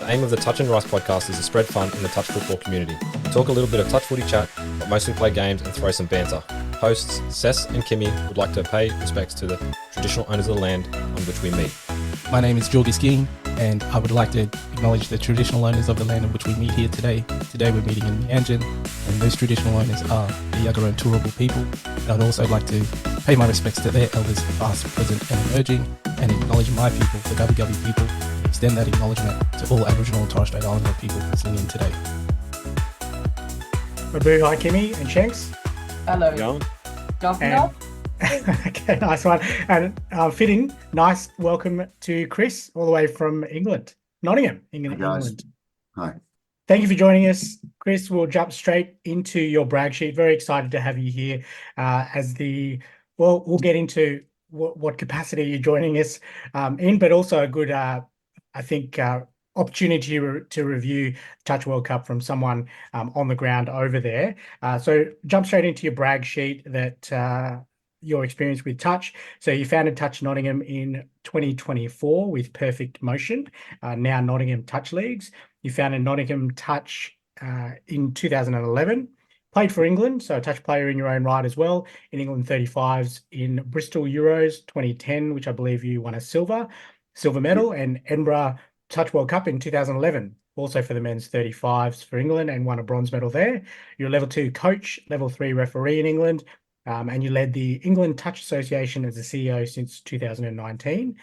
The aim of the Touch and Rice podcast is to spread fun in the touch football community. We talk a little bit of touch footy chat, but mostly play games and throw some banter. Hosts Cess and Kimmy would like to pay respects to the traditional owners of the land on which we meet. My name is Geordie Skiing, and I would like to acknowledge the traditional owners of the land on which we meet here today. Today we're meeting in Meanjin, and those traditional owners are the Yagara and Turrbal people. And I'd also like to pay my respects to their elders, past, present and emerging, and acknowledge my people, the Gubbi Gubbi people, and extend that acknowledgement to all Aboriginal and Torres Strait Islander people listening in today. Mabu, hi Kimmy and Shanks. Hello. Young. Governor. Okay, nice one. And fitting, nice welcome to Chris, all the way from England, Nottingham, England. Hi, guys. Hi. Thank you for joining us, Chris. We'll jump straight into your brag sheet. Very excited to have you here we'll get into what capacity you're joining us in, but also a good, opportunity to review Touch World Cup from someone on the ground over there. So jump straight into your brag sheet that your experience with Touch. So you founded Touch Nottingham in 2024 with Perfect Motion, now Nottingham Touch Leagues. You founded Nottingham Touch in 2011. Played for England, so a touch player in your own right as well, in England 35s, in Bristol Euros 2010, which I believe you won a silver medal, and Edinburgh Touch World Cup in 2011, also for the men's 35s for England, and won a bronze medal there. You're a level 2 coach, level 3 referee in England, and you led the England Touch Association as the CEO since 2019,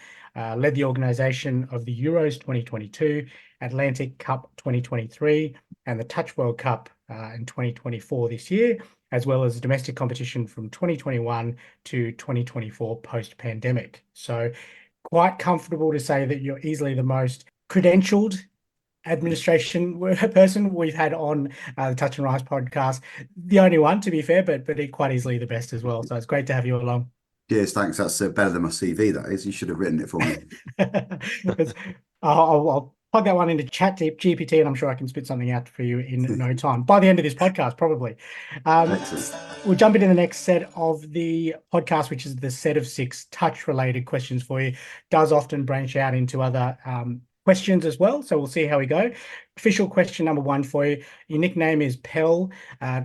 led the organisation of the Euros 2022, Atlantic Cup 2023, and the Touch World Cup in 2024 this year, as well as domestic competition from 2021 to 2024 post-pandemic. So quite comfortable to say that you're easily the most credentialed administration person we've had on the Touch and Rice podcast. The only one, to be fair, but quite easily the best as well. So it's great to have you along. Cheers, thanks. That's better than my CV, that is. You should have written it for me. I'll plug that one into Chat GPT, and I'm sure I can spit something out for you in no time. By the end of this podcast, probably. We'll jump into the next set of the podcast, which is the set of 6 touch-related questions for you. Does often branch out into other questions as well, so we'll see how we go. Official question number 1 for you. Your nickname is Pell.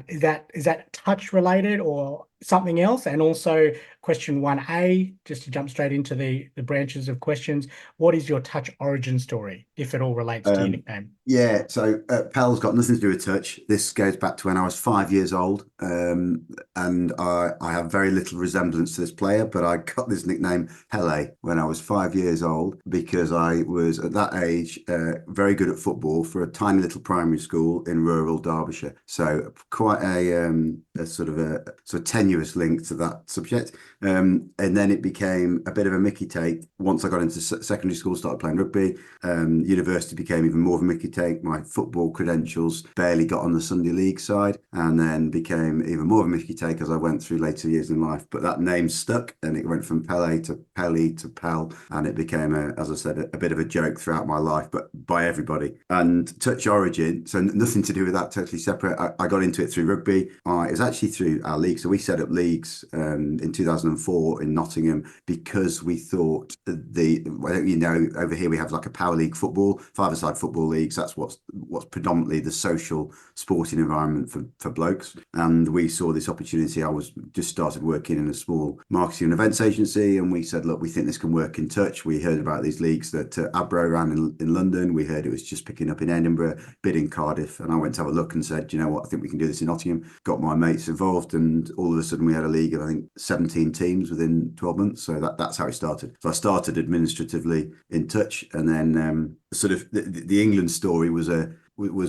Is that touch related or something else? And also question 1A, just to jump straight into the branches of questions, what is your touch origin story, if it all relates to your nickname? Yeah, so Pell's got nothing to do with touch. This goes back to when I was 5 years old, and I have very little resemblance to this player, but I got this nickname Pele when I was 5 years old because I was at that age very good at football for a tiny little primary school in rural Derbyshire. So quite a sort of tenuous link to that subject. And then it became a bit of a Mickey take. Once I got into secondary school, started playing rugby. University became even more of a Mickey take. My football credentials barely got on the Sunday League side, and then became even more of a Mickey take as I went through later years in life. But that name stuck, and it went from Pele to Pelly to Pell, and it became, as I said, a bit of a joke throughout my life, but by everybody. And touch origin, so nothing to do with that, totally separate. I got into it through rugby. It was actually through our league. So we set up leagues in 2004 in Nottingham because we thought over here we have like a power league football, 5-a-side football leagues. That's what's predominantly the social sporting environment for blokes. And we saw this opportunity. I was just started working in a small marketing and events agency, and we said, look, we think this can work in touch. We heard about these leagues that Abro ran in London. We heard it was just picking up in Edinburgh, bid in Cardiff, and I went to have a look and said, you know what, I think we can do this in Nottingham. Got my mates involved, and all of a sudden we had a league of I think 17 teams within 12 months. So that's how it started. So I started administratively in touch, and then sort of the England story was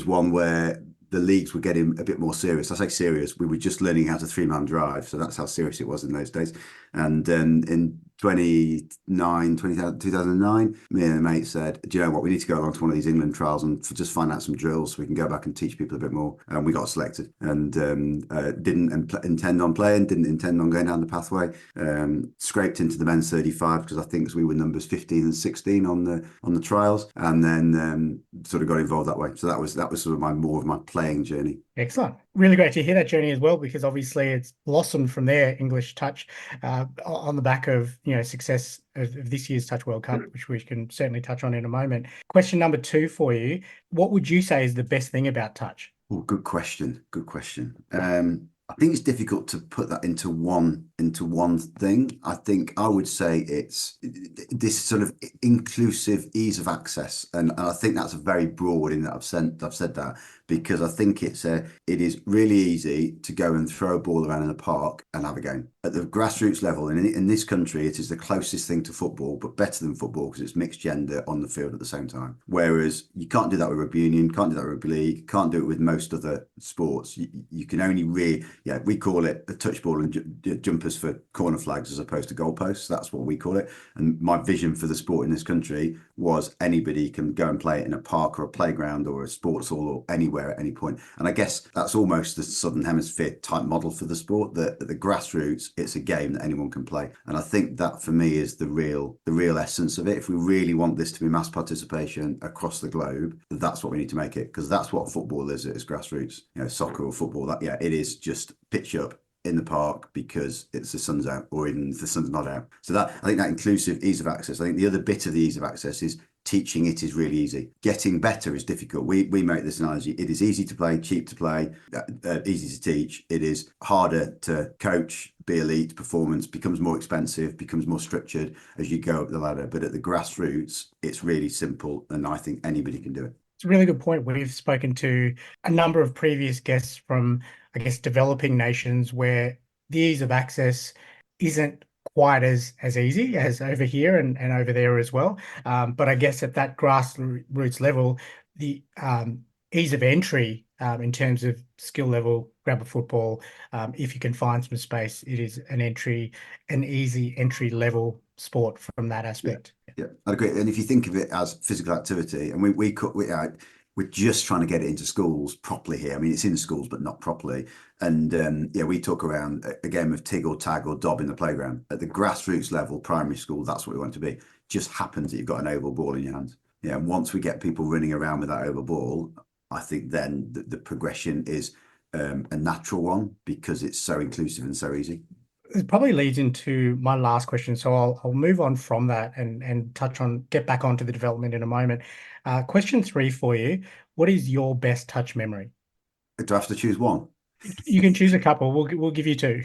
one where the leagues were getting a bit more serious. I say serious, we were just learning how to 3-man drive, so that's how serious it was in those days. And in 2009, me and a mate said, do you know what, we need to go along to one of these England trials and just find out some drills so we can go back and teach people a bit more. And we got selected, and didn't intend on playing, didn't intend on going down the pathway. Scraped into the men's 35 because I think we were numbers 15 and 16 on the trials, and then sort of got involved that way. So that was sort of more of my playing journey. Excellent. Really great to hear that journey as well, because obviously it's blossomed from there, English touch, on the back of, success of this year's Touch World Cup, which we can certainly touch on in a moment. Question number 2 for you. What would you say is the best thing about touch? Oh, good question. Good question. I think it's difficult to put that into one thing. I think I would say it's this sort of inclusive ease of access, and I think that's very broad in that I've said that, because I think it is really easy to go and throw a ball around in a park and have a game at the grassroots level. And in this country, it is the closest thing to football, but better than football because it's mixed gender on the field at the same time. Whereas you can't do that with rugby union, can't do that with rugby league, can't do it with most other sports. You can only really, we call it a touch ball and jumpers for corner flags as opposed to goalposts. That's what we call it. And my vision for the sport in this country was anybody can go and play it in a park or a playground or a sports hall or anywhere at any point. And I guess that's almost the Southern Hemisphere type model for the sport, that at the grassroots, it's a game that anyone can play. And I think that for me is the real essence of it. If we really want this to be mass participation across the globe, that's what we need to make it, because that's what football is at its grassroots. Soccer or football, it is just pitch up in the park because the sun's out, or even if the sun's not out. So that, I think, that inclusive ease of access. I think the other bit of the ease of access is teaching it is really easy. Getting better is difficult. We make this analogy. It is easy to play, cheap to play, easy to teach. It is harder to coach, be elite. Performance becomes more expensive, becomes more structured as you go up the ladder. But at the grassroots, it's really simple, and I think anybody can do it. It's a really good point. We've spoken to a number of previous guests from, I guess, developing nations where the ease of access isn't quite as easy as over here and over there as well. But I guess at that grassroots level, the ease of entry in terms of skill level, grab a football, if you can find some space, it is an easy entry level sport from that aspect. Yeah, I agree. And if you think of it as physical activity, and we're just trying to get it into schools properly here. I mean, it's in schools, but not properly. And we talk around a game of tig or tag or dob in the playground. At the grassroots level, primary school, that's what we want to be. Just happens that you've got an oval ball in your hands. Yeah, and once we get people running around with that oval ball, I think then the progression is a natural one, because it's so inclusive and so easy. It probably leads into my last question, so I'll move on from that and get back onto the development in a moment. Question 3 for you: what is your best touch memory? Do I have to choose one? You can choose a couple. We'll give you 2.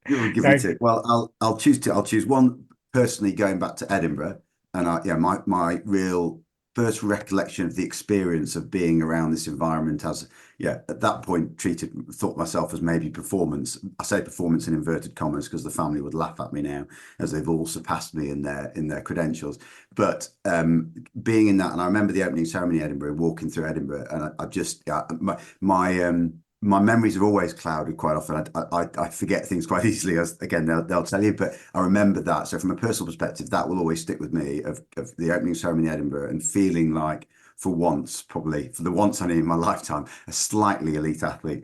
You'll give me 2. Well, I'll choose 2. I'll choose one personally, going back to Edinburgh, and my real first recollection of the experience of being around this environment as, at that point thought myself as maybe performance. I say performance in inverted commas because the family would laugh at me now, as they've all surpassed me in their credentials. But being in that, and I remember the opening ceremony in Edinburgh, walking through Edinburgh, and I just my memories are always clouded quite often. I forget things quite easily, as again they'll tell you, but I remember that. So from a personal perspective, that will always stick with me, of the opening ceremony in Edinburgh, and feeling like, for once, probably for the once I need in my lifetime, a slightly elite athlete.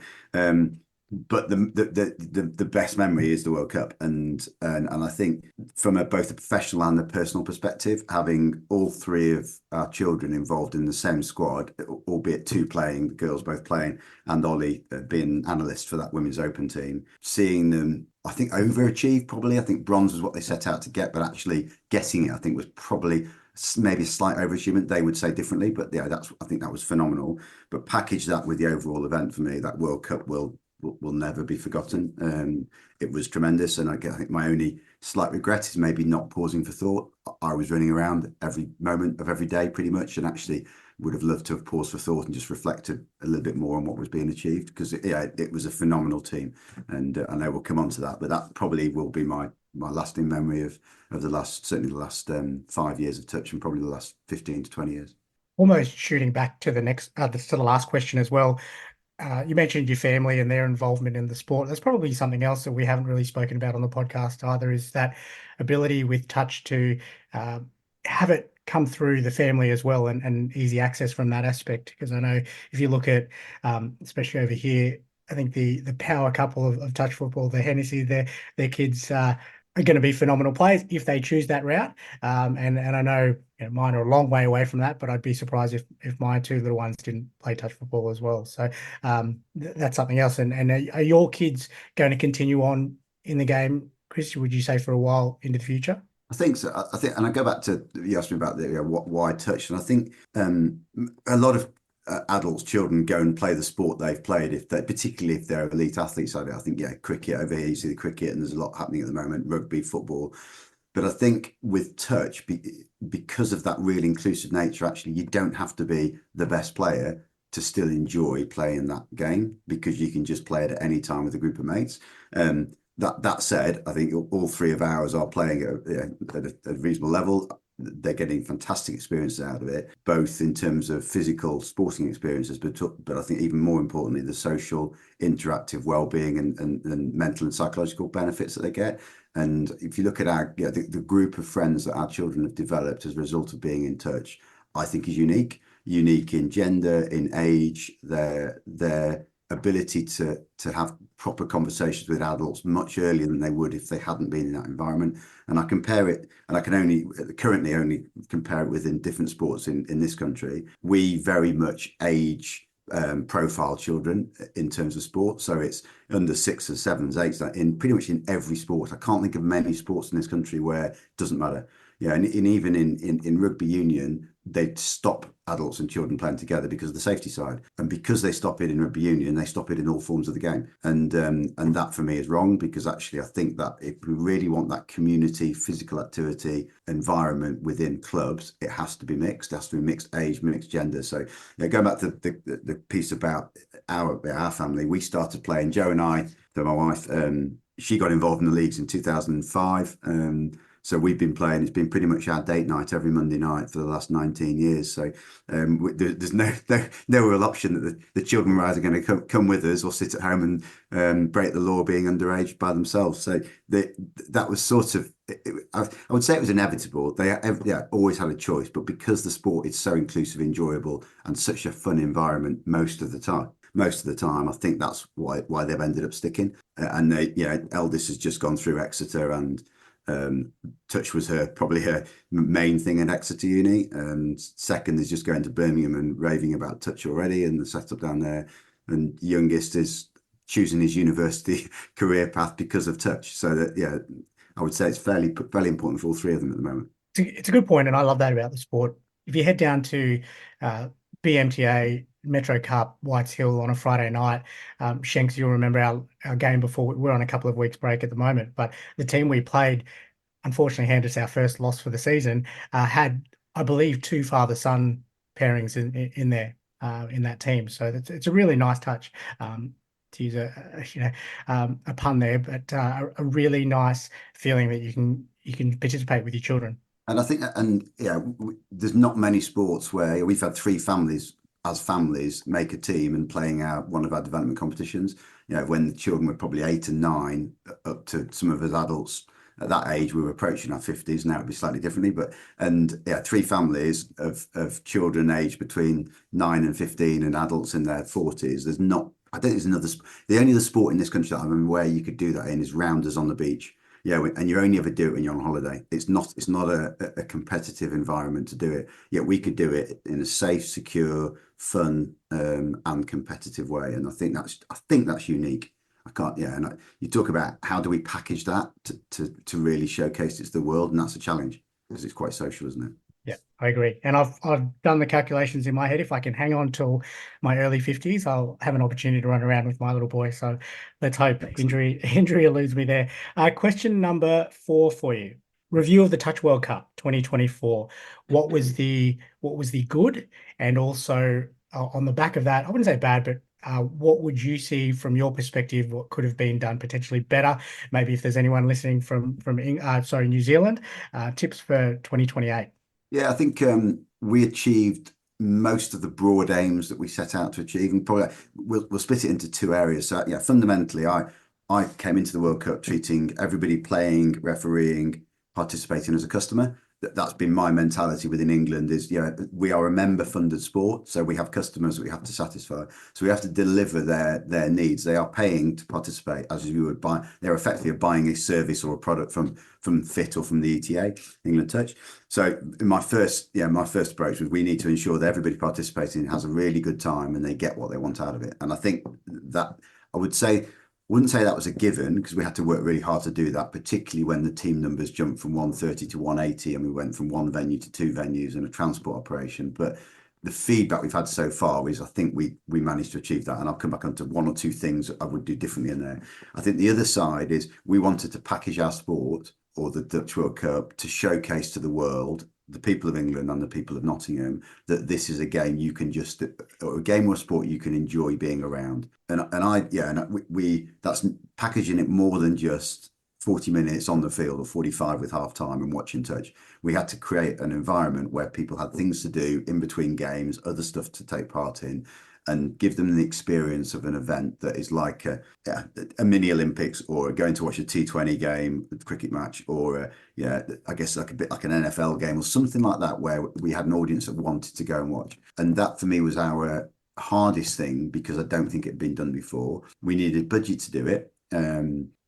But the best memory is the World Cup, and I think from both a professional and a personal perspective, having all 3 of our children involved in the same squad, albeit 2 playing, the girls both playing, and Ollie being analyst for that Women's Open team, seeing them, I think, overachieve. Probably, I think bronze was what they set out to get, but actually getting it, I think, was probably maybe a slight overachievement. They would say differently, but I think that was phenomenal. But package that with the overall event, for me, that World Cup will never be forgotten. It was tremendous, and I think my only slight regret is maybe not pausing for thought. I was running around every moment of every day pretty much, and actually would have loved to have paused for thought and just reflected a little bit more on what was being achieved, because it was a phenomenal team, and I know we'll come on to that, but that probably will be my lasting memory of the last 5 years of touch, and probably the last 15 to 20 years. Almost shooting back to the last question as well. You mentioned your family and their involvement in the sport. That's probably something else that we haven't really spoken about on the podcast either, is that ability with touch to have it come through the family as well, and easy access from that aspect. Because I know if you look at, especially over here, I think the power couple of touch football, the Hennessy, their kids are going to be phenomenal players if they choose that route. And I know, mine are a long way away from that, but I'd be surprised if my two little ones didn't play touch football as well. So that's something else. And are your kids going to continue on in the game, Chris? Would you say for a while into the future? I think so. I think, and I go back to you asked me about the why touch, and I think a lot of adults, children go and play the sport they've played, if they, particularly if they're elite athletes. I think cricket over here, you see the cricket, and there's a lot happening at the moment, rugby, football. But I think with touch, because of that really inclusive nature, actually, you don't have to be the best player to still enjoy playing that game, because you can just play it at any time with a group of mates. That said, I think all three of ours are playing at a reasonable level. They're getting fantastic experiences out of it, both in terms of physical sporting experiences, but I think even more importantly, the social, interactive well-being and mental and psychological benefits that they get. And if you look at the group of friends that our children have developed as a result of being in touch, I think is unique in gender, in age, their ability to have proper conversations with adults much earlier than they would if they hadn't been in that environment. And I compare it, and I can currently only compare it within different sports in this country. We very much age profile children in terms of sport, so it's under 6s, 7s, 8s in pretty much in every sport. I can't think of many sports in this country where it doesn't matter. And even in rugby union, they'd stop adults and children playing together because of the safety side. And because they stop it in rugby union, they stop it in all forms of the game. And that for me is wrong, because actually I think that if we really want that community, physical activity environment within clubs, it has to be mixed. It has to be mixed age, mixed gender. So going back to the piece about our family, we started playing, Joe and I, my wife, she got involved in the leagues in 2005. So we've been playing. It's been pretty much our date night every Monday night for the last 19 years. So there's no real option that the children are either going to come with us or sit at home and break the law being underage by themselves. So that was sort of, I would say it was inevitable. They always had a choice, but because the sport is so inclusive, enjoyable, and such a fun environment most of the time, I think that's why they've ended up sticking. And eldest has just gone through Exeter, and touch was probably her main thing at Exeter Uni. And second is just going to Birmingham and raving about touch already and the setup down there. And youngest is choosing his university career path because of touch. So that I would say it's fairly important for all three of them at the moment. It's a good point, and I love that about the sport. If you head down to BMTA Metro Cup, Whites Hill on a Friday night, Shanks, you'll remember our game before. We're on a couple of weeks break at the moment, but the team we played, unfortunately, handed us our first loss for the season. Had, I believe, 2 father-son pairings in there in that team. So it's a really nice touch. To use a pun there, but a really nice feeling that you can participate with your children. And I think, there's not many sports where we've had 3 families as families make a team and playing one of our development competitions. When the children were probably 8 and 9, up to some of us adults at that age, we were approaching our 50s. Now it'd be slightly differently, but 3 families of children aged between 9 and 15 and adults in their 40s. There's not. I don't think there's another. The only other sport in this country that I remember where you could do that in is rounders on the beach. And you only ever do it when you're on holiday. It's not a competitive environment to do it. Yet we could do it in a safe, secure, fun, and competitive way. And I think that's unique. You talk about how do we package that to really showcase it to the world, and that's a challenge because it's quite social, isn't it? Yeah, I agree. And I've done the calculations in my head. If I can hang on till my early 50s, I'll have an opportunity to run around with my little boy. So let's hope injury eludes me there. Question number 4 for you. Review of the Touch World Cup 2024. What was the good? And also on the back of that, I wouldn't say bad, but what would you see from your perspective? What could have been done potentially better? Maybe if there's anyone listening from New Zealand, tips for 2028. Yeah, I think we achieved most of the broad aims that we set out to achieve, and probably we'll split it into 2 areas. So fundamentally, I came into the World Cup treating everybody playing, refereeing, participating as a customer, that's been my mentality within England is, we are a member-funded sport, so we have customers that we have to satisfy. So we have to deliver their needs. They are paying to participate, as you would buy. They're effectively buying a service or a product from FIT or from the ETA, England Touch. So my first approach was we need to ensure that everybody participating has a really good time and they get what they want out of it. And I think that wouldn't say that was a given, because we had to work really hard to do that, particularly when the team numbers jumped from 130 to 180 and we went from one venue to two venues and a transport operation. But the feedback we've had so far is I think we managed to achieve that. And I'll come back onto one or two things that I would do differently in there. I think the other side is we wanted to package our sport, or the Dutch World Cup, to showcase to the world, the people of England and the people of Nottingham, that this is a game you can or a game or sport you can enjoy being around. And that's packaging it more than just 40 minutes on the field or 45 with half time and watching touch. We had to create an environment where people had things to do in between games, other stuff to take part in, and give them the experience of an event that is like a mini Olympics, or going to watch a T20 game, a cricket match, or I guess like a bit like an NFL game or something like that, where we had an audience that wanted to go and watch. And that for me was our hardest thing, because I don't think it had been done before. We needed budget to do it.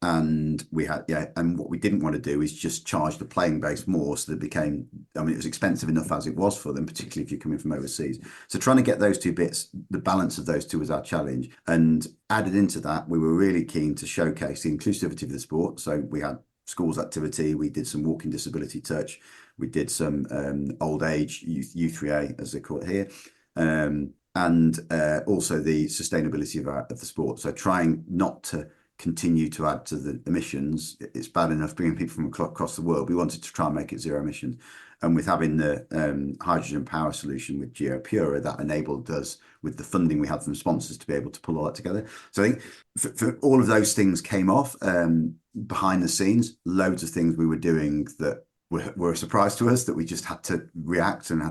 And we had, and what we didn't want to do is just charge the playing base more, so that it became, it was expensive enough as it was for them, particularly if you're coming from overseas. So trying to get those two bits, the balance of those two was our challenge. And added into that, we were really keen to showcase the inclusivity of the sport. So we had schools activity, we did some walking disability touch, we did some old age, U3A as they call it here. And also the sustainability of the sport. So trying not to continue to add to the emissions. It's bad enough bringing people from across the world. We wanted to try and make it zero emissions. And with having the hydrogen power solution with GeoPura, that enabled us, with the funding we had from sponsors, to be able to pull all that together. So I think for all of those things came off behind the scenes, loads of things we were doing that were a surprise to us, that we just had to react and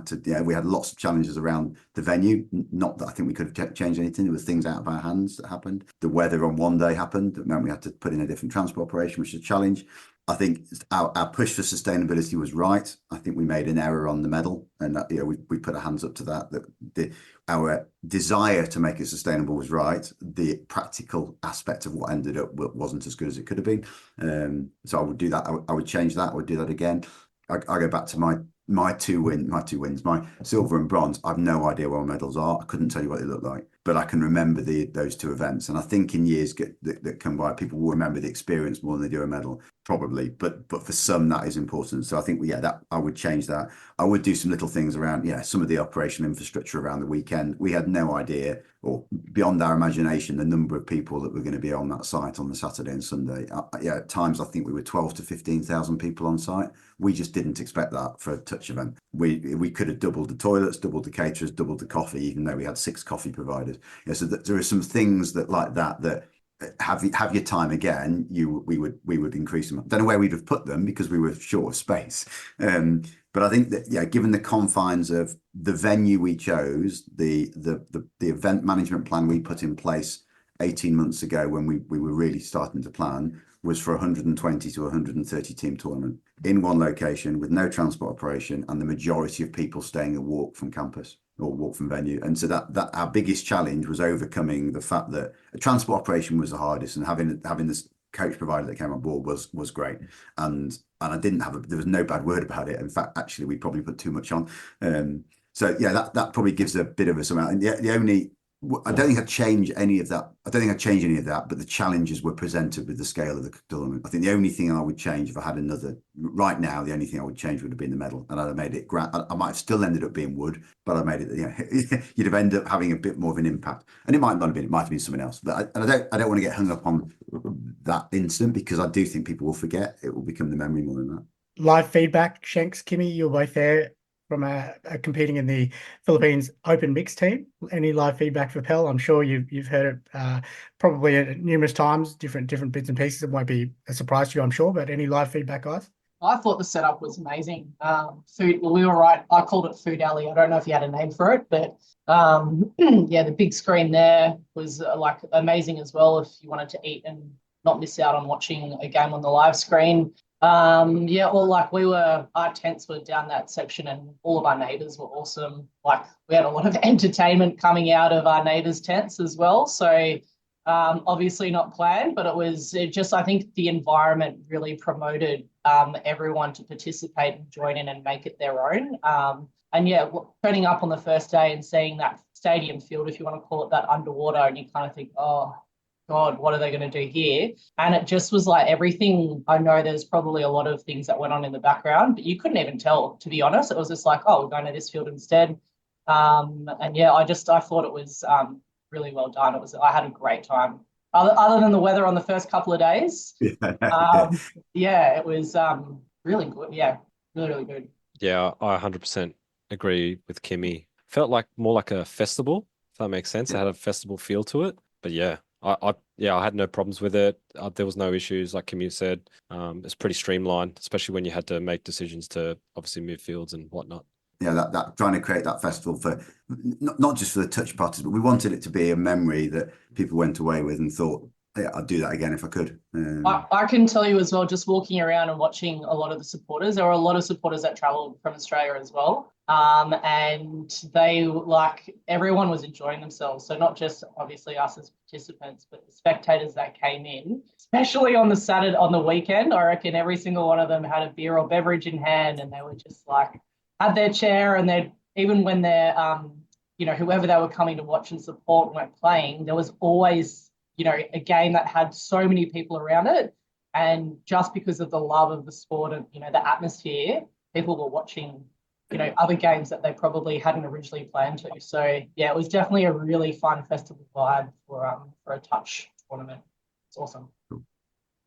we had lots of challenges around the venue. Not that I think we could have changed anything. There were things out of our hands that happened. The weather on one day happened. That meant we had to put in a different transport operation, which is a challenge. I think our push for sustainability was right. I think we made an error on the medal, and that, we put our hands up to that. Our desire to make it sustainable was right. The practical aspect of what ended up wasn't as good as it could have been. So I would do that. I would change that. I would do that again. I go back to my two wins, my silver and bronze. I've no idea where my medals are. I couldn't tell you what they look like, but I can remember those two events. And I think in years that come by, people will remember the experience more than they do a medal, probably. But for some, that is important. So I think, that I would change that. I would do some little things around, some of the operational infrastructure around the weekend. We had no idea, or beyond our imagination, the number of people that were going to be on that site on the Saturday and Sunday. At times, I think we were 12 to 15,000 people on site. We just didn't expect that for a touch event. We could have doubled the toilets, doubled the caterers, doubled the coffee, even though we had 6 coffee providers. So there are some things that have your time again, we would increase them. Don't know where we'd have put them, because we were short of space. But I think that, given the confines of the venue we chose, the event management plan we put in place 18 months ago, when we were really starting to plan, was for 120 to 130 team tournament in one location with no transport operation, and the majority of people staying a walk from campus or walk from venue. And so that our biggest challenge was overcoming the fact that a transport operation was the hardest, and having this coach provider that came on board was great. And I didn't there was no bad word about it. In fact, actually, we probably put too much on. That probably gives a bit of a sum out. And the only, I don't think I'd change any of that. But the challenges were presented with the scale of the tournament. I think the only thing I would change, if I had another, right now, the only thing I would change would have been the medal, and I'd have made it I might have still ended up being wood, but I made it, you'd have ended up having a bit more of an impact. And it might not have been, it might have been someone else. But I don't want to get hung up on that incident, because I do think people will forget. It will become the memory more than that. Live feedback, Shanks, Kimmy, you're both there from competing in the Philippines Open Mixed team. Any live feedback for Pell? I'm sure you've heard it probably numerous times, different bits and pieces. It won't be a surprise to you, I'm sure, but any live feedback, guys? I thought the setup was amazing. Food, we were right. I called it Food Alley. I don't know if you had a name for it, but the big screen there was amazing as well, if you wanted to eat and not miss out on watching a game on the live screen. Yeah, well, like our tents were down that section and all of our neighbors were awesome. Like we had a lot of entertainment coming out of our neighbors' tents as well. So obviously not planned, but it just, I think the environment really promoted everyone to participate and join in and make it their own. And yeah, turning up on the first day and seeing that stadium field, if you want to call it that, underwater, and you kind of think, oh, God, what are they going to do here? And it just was like everything. I know there's probably a lot of things that went on in the background, but you couldn't even tell, to be honest. It was just like, oh, we're going to this field instead. And yeah, I thought it was really well done. I had a great time. Other than the weather on the first couple of days, yeah, it was really good. Yeah, really, really good. Yeah, I 100% agree with Kimmy. Felt like more like a festival, if that makes sense. It had a festival feel to it. But yeah, I had no problems with it. There was no issues, like Kimmy said. It's pretty streamlined, especially when you had to make decisions to obviously move fields and whatnot. Yeah, that trying to create that festival for not just for the touch parties, but we wanted it to be a memory that people went away with and thought, yeah, I'd do that again if I could. I can tell you as well, just walking around and watching a lot of the supporters, there were a lot of supporters that travelled from Australia as well. And everyone was enjoying themselves. So not just obviously us as participants, but the spectators that came in, especially on the weekend. I reckon every single one of them had a beer or beverage in hand, and they were just like, had their chair, and even when they're, whoever they were coming to watch and support weren't playing, there was always, a game that had so many people around it. And just because of the love of the sport and, the atmosphere, people were watching, other games that they probably hadn't originally planned to. So yeah, it was definitely a really fun festival vibe for a touch tournament. It's awesome.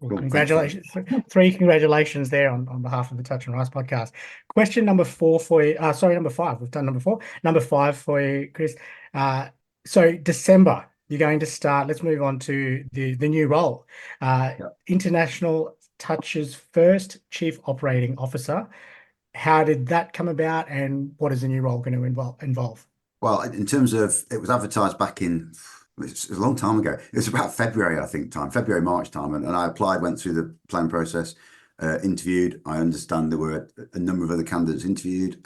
Well, congratulations. 3 congratulations there on behalf of the Touch and Rise podcast. Question number 4 for you. Number 5. We've done number 4. Number 5 for you, Chris. So December, you're going to start. Let's move on to the new role. International Touch's first Chief Operating Officer. How did that come about, and what is the new role going to involve? Well, in terms of, it was advertised back in, it was a long time ago. It was about February, I think, February, March time. And I applied, went through the planning process, interviewed. I understand there were a number of other candidates interviewed,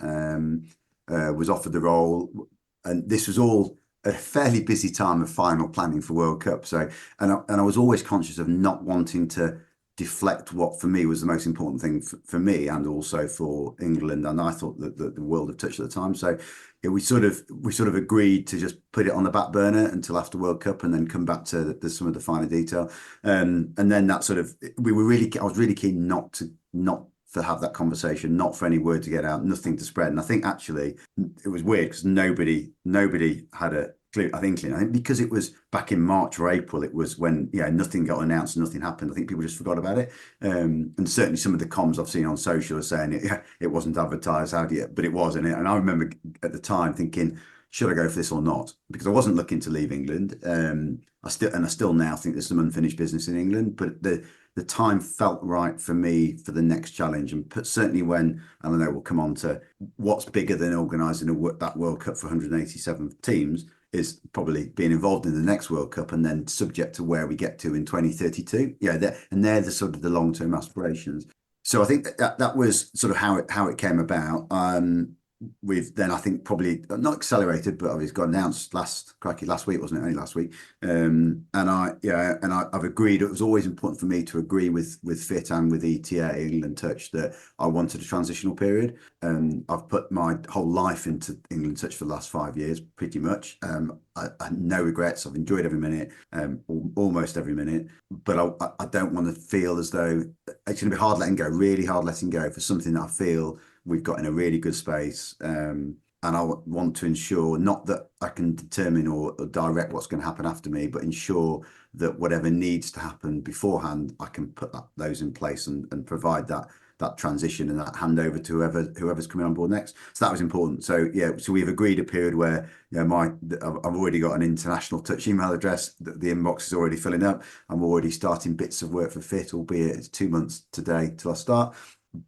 was offered the role. And this was all a fairly busy time of final planning for World Cup. So, and I was always conscious of not wanting to deflect what for me was the most important thing for me and also for England, and I thought that the world of touch at the time. So yeah, we sort of agreed to just put it on the back burner until after World Cup and then come back to some of the finer detail. And then that sort of, I was really keen not to have that conversation, not for any word to get out, nothing to spread. And I think actually it was weird because nobody had a clear, I think because it was back in March or April, it was when nothing got announced, nothing happened. I think people just forgot about it. And certainly some of the comms I've seen on social are saying it wasn't advertised out yet, but it was. And I remember at the time thinking, should I go for this or not? Because I wasn't looking to leave England. I still now think there's some unfinished business in England, but the time felt right for me for the next challenge. And certainly when, I don't know, we'll come on to what's bigger than organising that World Cup for 187 teams is probably being involved in the next World Cup and then subject to where we get to in 2032. Yeah, they're the sort of the long-term aspirations. So I think that was sort of how it came about. We've then, I think, probably not accelerated, but it's got announced last week, wasn't it? Only last week. And I've agreed. It was always important for me to agree with FIT and with ETA, England Touch, that I wanted a transitional period. I've put my whole life into England Touch for the last 5 years, pretty much. I no regrets. I've enjoyed every minute, almost every minute. But I don't want to feel as though it's going to be hard letting go, really hard letting go for something that I feel we've got in a really good space. And I want to ensure not that I can determine or direct what's going to happen after me, but ensure that whatever needs to happen beforehand, I can put those in place and provide that transition and that handover to whoever's coming on board next. So that was important. So yeah, so we've agreed a period where I've already got an international touch email address. The inbox is already filling up. I'm already starting bits of work for FIT, albeit it's 2 months today till I start.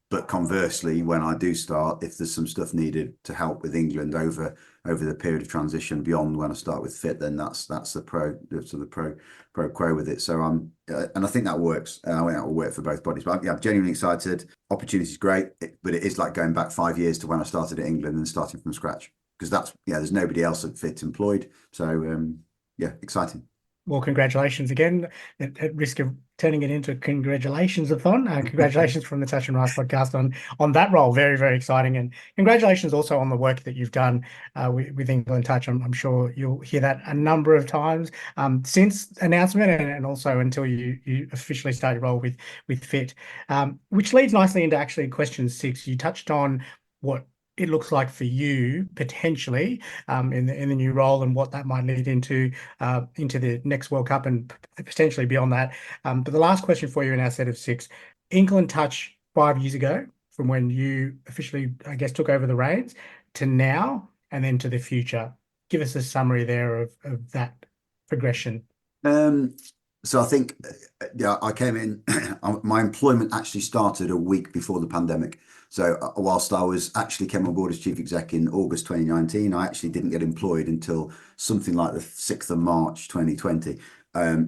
But conversely, when I do start, if there's some stuff needed to help with England over the period of transition beyond when I start with fit, then that's the pro quo with it. So and I think that works. I think that will work for both bodies. But yeah, I'm genuinely excited. Opportunity is great, but it is like going back 5 years to when I started at England and starting from scratch, because there's nobody else at Fit employed. So yeah, exciting. Well, congratulations again. At risk of turning it into congratulations-a-thon, congratulations from the Touch and Rise podcast on that role. Very, very exciting. And congratulations also on the work that you've done with England Touch. I'm sure you'll hear that a number of times since announcement and also until you officially start your role with Fit, which leads nicely into actually question 6. You touched on what it looks like for you potentially in the new role and what that might lead into the next World Cup and potentially beyond that. But the last question for you in our set of 6, England Touch 5 years ago, from when you officially, I guess, took over the reins to now and then to the future. Give us a summary there of that progression. So I think, I came in, my employment actually started a week before the pandemic. So whilst I came on board as chief exec in August 2019, I actually didn't get employed until something like the 6th of March 2020.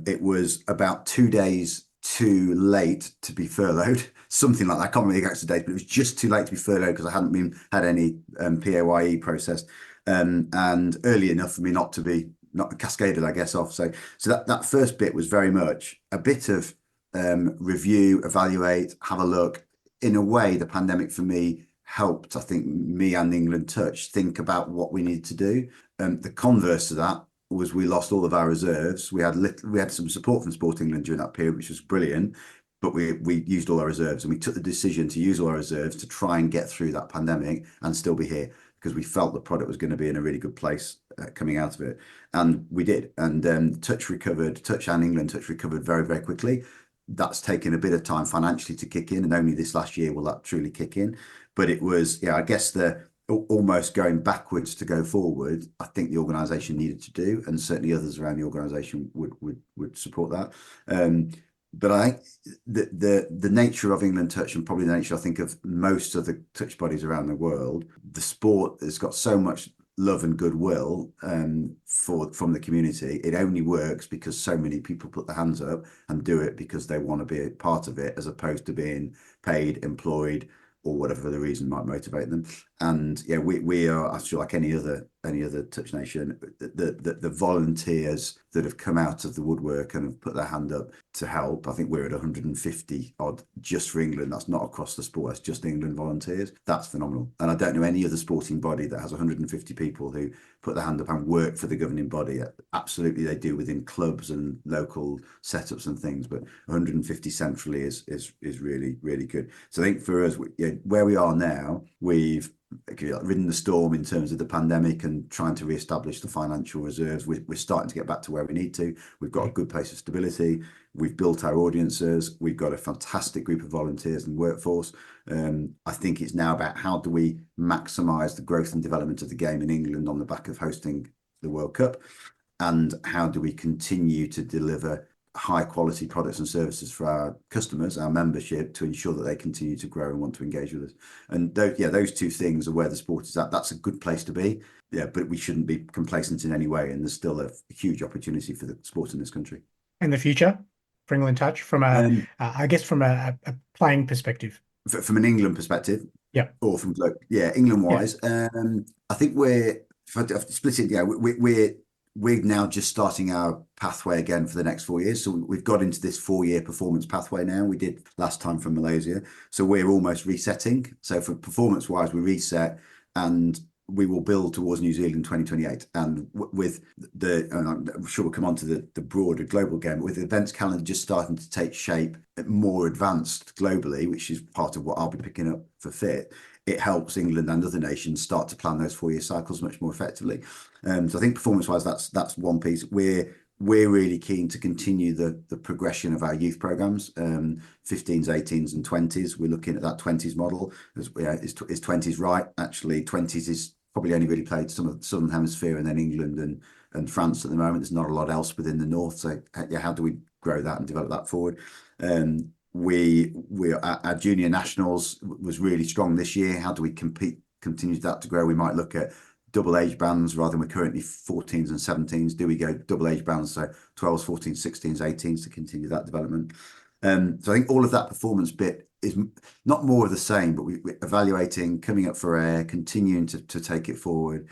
It was about 2 days too late to be furloughed, something like that. I can't remember the exact date, but it was just too late to be furloughed because I hadn't had any PAYE processed, and early enough for me not cascaded, I guess, off. So that first bit was very much a bit of review, evaluate, have a look. In a way, the pandemic for me helped, I think, me and England Touch think about what we needed to do. The converse to that was we lost all of our reserves. We had some support from Sport England during that period, which was brilliant, but we used all our reserves, and we took the decision to use all our reserves to try and get through that pandemic and still be here, because we felt the product was going to be in a really good place coming out of it. And we did. And Touch and England Touch recovered very, very quickly. That's taken a bit of time financially to kick in, and only this last year will that truly kick in. But it was, I guess, almost going backwards to go forward, I think the organisation needed to do, and certainly others around the organisation would support that. But I think the nature of England Touch, and probably the nature, I think, of most of the touch bodies around the world, the sport has got so much love and goodwill from the community. It only works because so many people put their hands up and do it because they want to be a part of it, as opposed to being paid, employed, or whatever the reason might motivate them. And yeah, we are, I feel like any other touch nation, the volunteers that have come out of the woodwork and have put their hand up to help. I think we're at 150 odd just for England. That's not across the sport, that's just England volunteers. That's phenomenal. And I don't know any other sporting body that has 150 people who put their hand up and work for the governing body. Absolutely they do within clubs and local setups and things, but 150 centrally is really, really good. So I think for us, where we are now, we've ridden the storm in terms of the pandemic and trying to re-establish the financial reserves. We're starting to get back to where we need to. We've got a good place of stability. We've built our audiences. We've got a fantastic group of volunteers and workforce. I think it's now about how do we maximise the growth and development of the game in England on the back of hosting the World Cup, and how do we continue to deliver high quality products and services for our customers, our membership, to ensure that they continue to grow and want to engage with us. And those two things are where the sport is at. That's a good place to be, but we shouldn't be complacent in any way, and there's still a huge opportunity for the sport in this country. And the future for England Touch from I guess from a playing perspective, from an England perspective, or from England wise, I think we're split it. We're now just starting our pathway again for the next 4 years. So we've got into this 4-year performance pathway now. We did last time from Malaysia. So we're almost resetting. So for performance wise, we reset, and we will build towards New Zealand 2028. And with and I'm sure we'll come on to the broader global game, but with the events calendar just starting to take shape, more advanced globally, which is part of what I'll be picking up for Fit, it helps England and other nations start to plan those 4-year cycles much more effectively. So I think performance-wise, that's one piece. We're really keen to continue the progression of our youth programs, 15s, 18s, and 20s. We're looking at that 20s model. Is 20s right? Actually, 20s is probably only really played some of the Southern Hemisphere and then England and France at the moment. There's not a lot else within the North. So how do we grow that and develop that forward? our junior nationals was really strong this year. How do we continue that to grow? We might look at double age bands rather than we're currently 14s and 17s. Do we go double age bands, so 12s, 14s, 16s, 18s to continue that development? So I think all of that performance bit is not more of the same, but we're evaluating, coming up for air, continuing to take it forward.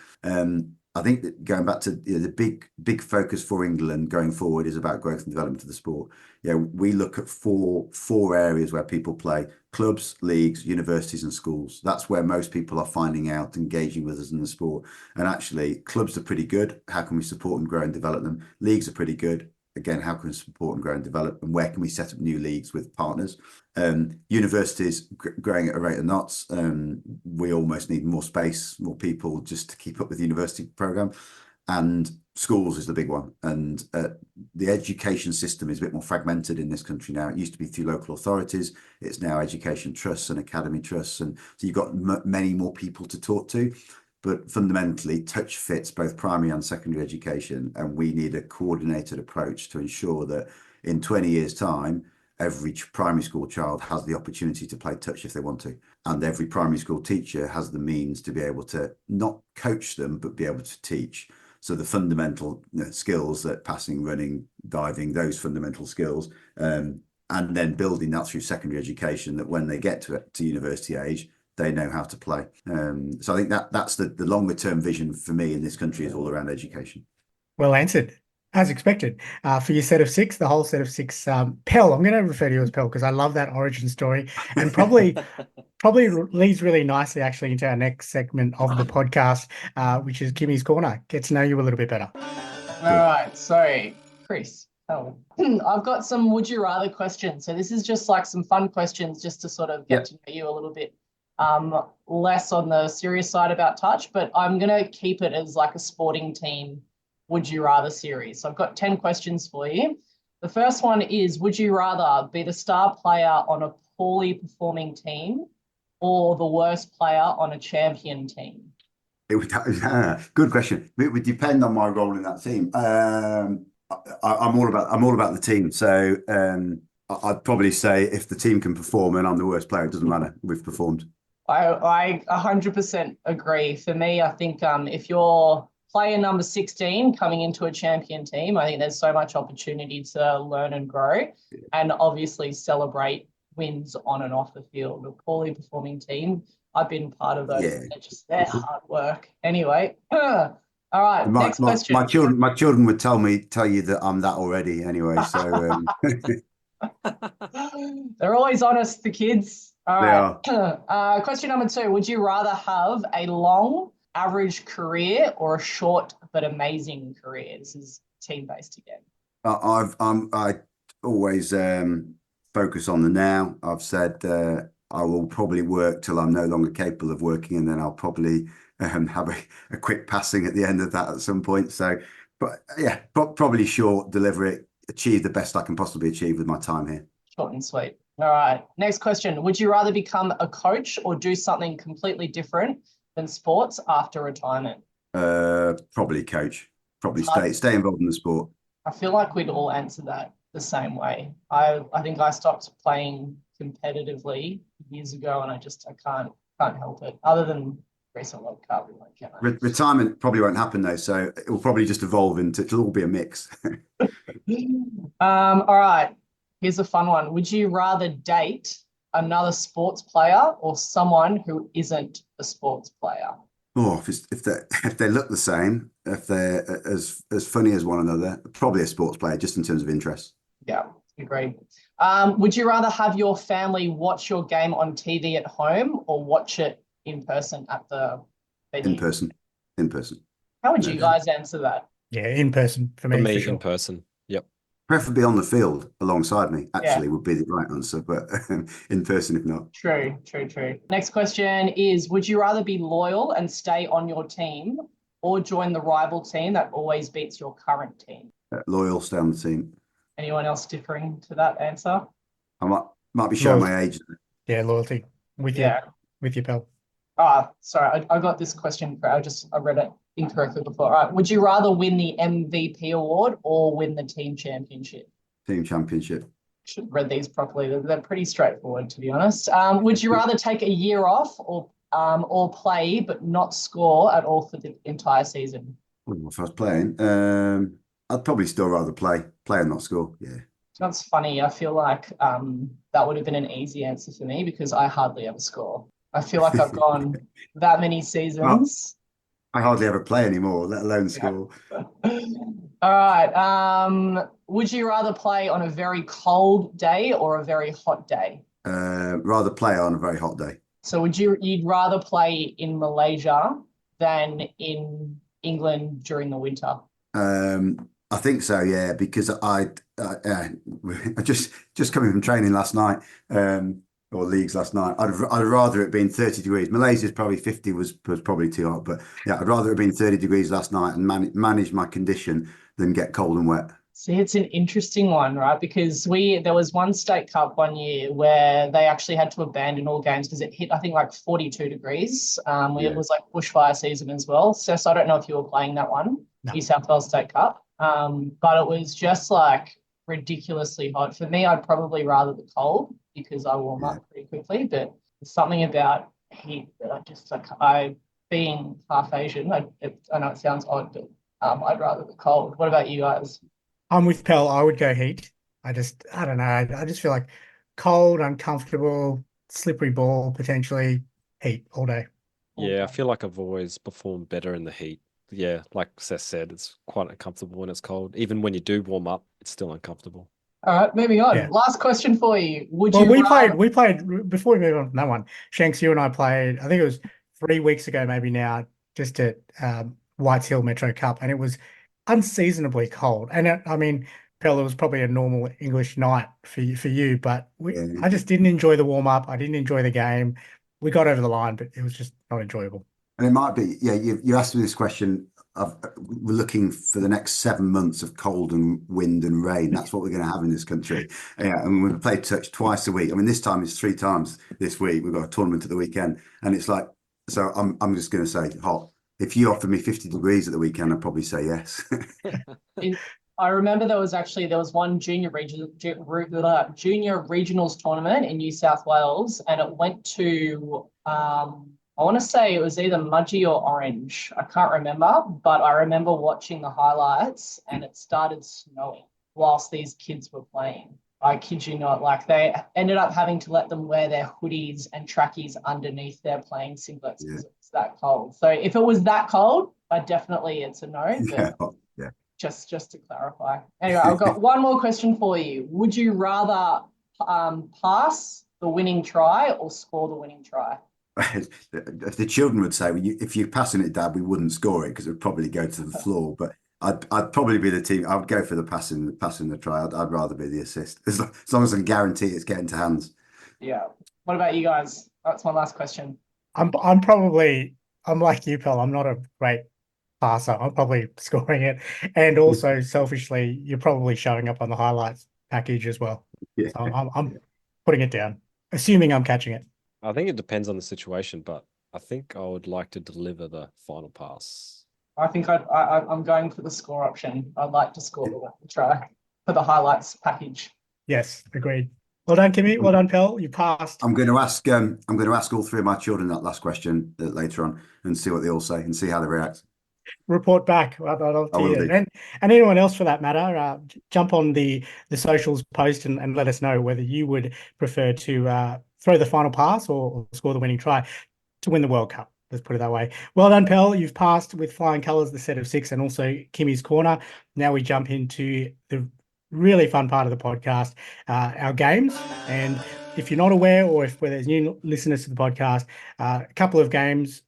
I think that going back to the big focus for England going forward is about growth and development of the sport. We look at four areas where people play: clubs, leagues, universities, and schools. That's where most people are finding out, engaging with us in the sport. And actually, clubs are pretty good. How can we support and grow and develop them? Leagues are pretty good. Again, how can we support and grow and develop, and where can we set up new leagues with partners? Universities growing at a rate of knots. We almost need more space, more people just to keep up with the university program. And schools is the big one. And the education system is a bit more fragmented in this country now. It used to be through local authorities. It's now education trusts and academy trusts. And so you've got many more people to talk to. But fundamentally, touch fits both primary and secondary education. And we need a coordinated approach to ensure that in 20 years' time, every primary school child has the opportunity to play touch if they want to. And every primary school teacher has the means to be able to not coach them, but be able to teach. So the fundamental skills that passing, running, diving, those fundamental skills, and then building that through secondary education, that when they get to university age, they know how to play. So I think that's the longer term vision for me in this country is all around education. Well answered, as expected. For your set of six, the whole set of six, Pell, I'm going to refer to you as Pell because I love that origin story, and probably leads really nicely actually into our next segment of the podcast, which is Kimmy's Corner. Get to know you a little bit better. All right, so Chris, I've got some would you rather questions. So this is just like some fun questions just to sort of get to know you a little bit. Less on the serious side about touch, but I'm going to keep it as like a sporting team would you rather series. So I've got 10 questions for you. The first one is, would you rather be the star player on a poorly performing team or the worst player on a champion team? It would, good question. It would depend on my role in that team. I'm all about the team. So I'd probably say if the team can perform and I'm the worst player, it doesn't matter. We've performed. I 100% agree. For me, I think if you're player number 16 coming into a champion team, I think there's so much opportunity to learn and grow and obviously celebrate wins on and off the field. A poorly performing team, I've been part of those. They're hard work. Anyway, all right, next question. My children would tell you that I'm that already anyway. So they're always honest, the kids. All right. Question number 2. Would you rather have a long, average career or a short but amazing career? This is team-based again. I always focus on the now. I've said I will probably work till I'm no longer capable of working, and then I'll probably have a quick passing at the end of that at some point. So, but yeah, probably short, deliver it, achieve the best I can possibly achieve with my time here. Short and sweet. All right. Next question. Would you rather become a coach or do something completely different than sports after retirement? Probably coach. Probably stay involved in the sport. I feel like we'd all answer that the same way. I think I stopped playing competitively years ago, and I can't help it. Other than recent World Cup, retirement probably won't happen though, so it will probably just evolve it'll all be a mix. All right. Here's a fun one. Would you rather date another sports player or someone who isn't a sports player? Oh, if they look the same, if they're as funny as one another, probably a sports player, just in terms of interest. Yeah, agreed. Would you rather have your family watch your game on TV at home or watch it in person at the venue? In person. How would you guys answer that? Yeah, in person for me. For me, for sure. in person. Yep. Preferably on the field alongside me, actually, would be the right answer, but in person if not. True. Next question is, would you rather be loyal and stay on your team or join the rival team that always beats your current team? Loyal, stay on the team. Anyone else differing to that answer? I might be showing my age. Yeah, loyalty. With you, pal. Sorry, I got this question. I read it incorrectly before. All right. Would you rather win the MVP award or win the team championship? Team championship. Should have read these properly. They're pretty straightforward, to be honest. Would you rather take a year off or play but not score at all for the entire season? Well, if I was playing, I'd probably still rather play and not score. Yeah. That's funny. I feel like that would have been an easy answer for me because I hardly ever score. I feel like I've gone that many Well, seasons. I hardly ever play anymore, let alone Yeah. score. All right. Would you rather play on a very cold day or a very hot day? Rather play on a very hot day. So you'd rather play in Malaysia than in England during the winter? I think so, yeah, because I just coming from training last night, or leagues last night. I'd rather it been 30 degrees. Malaysia's probably 50 was probably too hot, but yeah, I'd rather it been 30 degrees last night and manage my condition than get cold and wet. See, it's an interesting one, right? Because there was one state cup one year where they actually had to abandon all games because it hit, I think, like 42 degrees. It was like bushfire season as well. So I don't know if you were playing that one, No. New South Wales State Cup. But it was just like ridiculously hot. For me, I'd probably rather the cold because I warm up pretty quickly. But there's something about heat that I being half Asian, I know it sounds odd, but I'd rather the cold. What about you guys? I'm with Pell. I would go heat. I don't know. I just feel like cold, uncomfortable, slippery ball, potentially heat all day. Yeah, I feel like I've always performed better in the heat. Yeah, like Cess said, it's quite uncomfortable when it's cold. Even when you do warm up, it's still uncomfortable. All right, moving on. Yeah. Last question for you. We played before we move on from that one. Shanks, you and I played, I think it was 3 weeks ago, maybe now, just at Whites Hill Metro Cup, and it was unseasonably cold. And I mean, Pell, it was probably a normal English night for you, but I just didn't enjoy the warm up. I didn't enjoy the game. We got over the line, but it was just not enjoyable. And it might be, yeah, you asked me this question. We're looking for the next 7 months of cold and wind and rain. That's what we're going to have in this country. Yeah, and we play touch twice a week. I mean, this time it's 3 times this week. We've got a tournament at the weekend, and it's like, so I'm just going to say hot. If you offered me 50 degrees at the weekend, I'd probably say yes. I remember there was one junior regionals tournament in New South Wales, and it went to I want to say it was either Mudgee or Orange. I can't remember, but I remember watching the highlights, and it started snowing whilst these kids were playing. I kid you not, like they ended up having to let them wear their hoodies and trackies underneath their playing singlets because it's that cold. So if it was that cold, it's a no. But Yeah. Just to clarify. Anyway, I've got one more question for you. Would you rather pass the winning try or score the winning try? If the children would say, if you're passing it, Dad, we wouldn't score it because it would probably go to the floor. But I'd probably be the team. I would go for the passing the try. I'd rather be the assist as long as I can guarantee it's getting to hands. Yeah. What about you guys? That's my last question. I'm like you, Pell. I'm not a great passer. I'm probably scoring it, and also selfishly, you're probably showing up on the highlights package as well. Yeah. So I'm putting it down, assuming I'm catching it. I think it depends on the situation, but I think I would like to deliver the final pass. I think I'm going for the score option. I'd like to score the try for the highlights package. Yes, agreed. Well done, Kimmy. Well done, Pell. You passed. I'm going to ask all 3 of my children that last question later on and see what they all say and see how they react. Report back. I'd love to hear. And anyone else for that matter, jump on the socials post and let us know whether you would prefer to throw the final pass or score the winning try to win the World Cup. Let's put it that way. Well done, Pell. You've passed with flying colours, the set of 6, and also Kimmy's Corner. Now we jump into the really fun part of the podcast, our games. And if you're not aware, or if there's new listeners to the podcast, a couple of games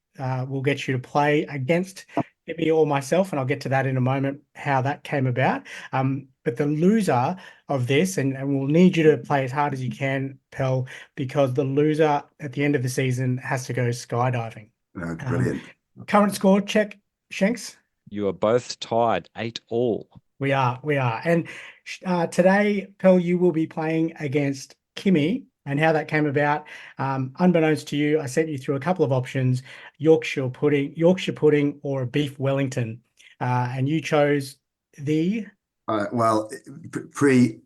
will get you to play against Kimmy or myself, and I'll get to that in a moment, how that came about. But the loser of this, and we'll need you to play as hard as you can, Pell, because the loser at the end of the season has to go skydiving. Brilliant. Current score check, Shanks? You are both tied 8-all. We are. And today, Pell, you will be playing against Kimmy, and how that came about. Unbeknownst to you, I sent you through a couple of options: Yorkshire pudding, or a beef Wellington, and you chose the Well, pre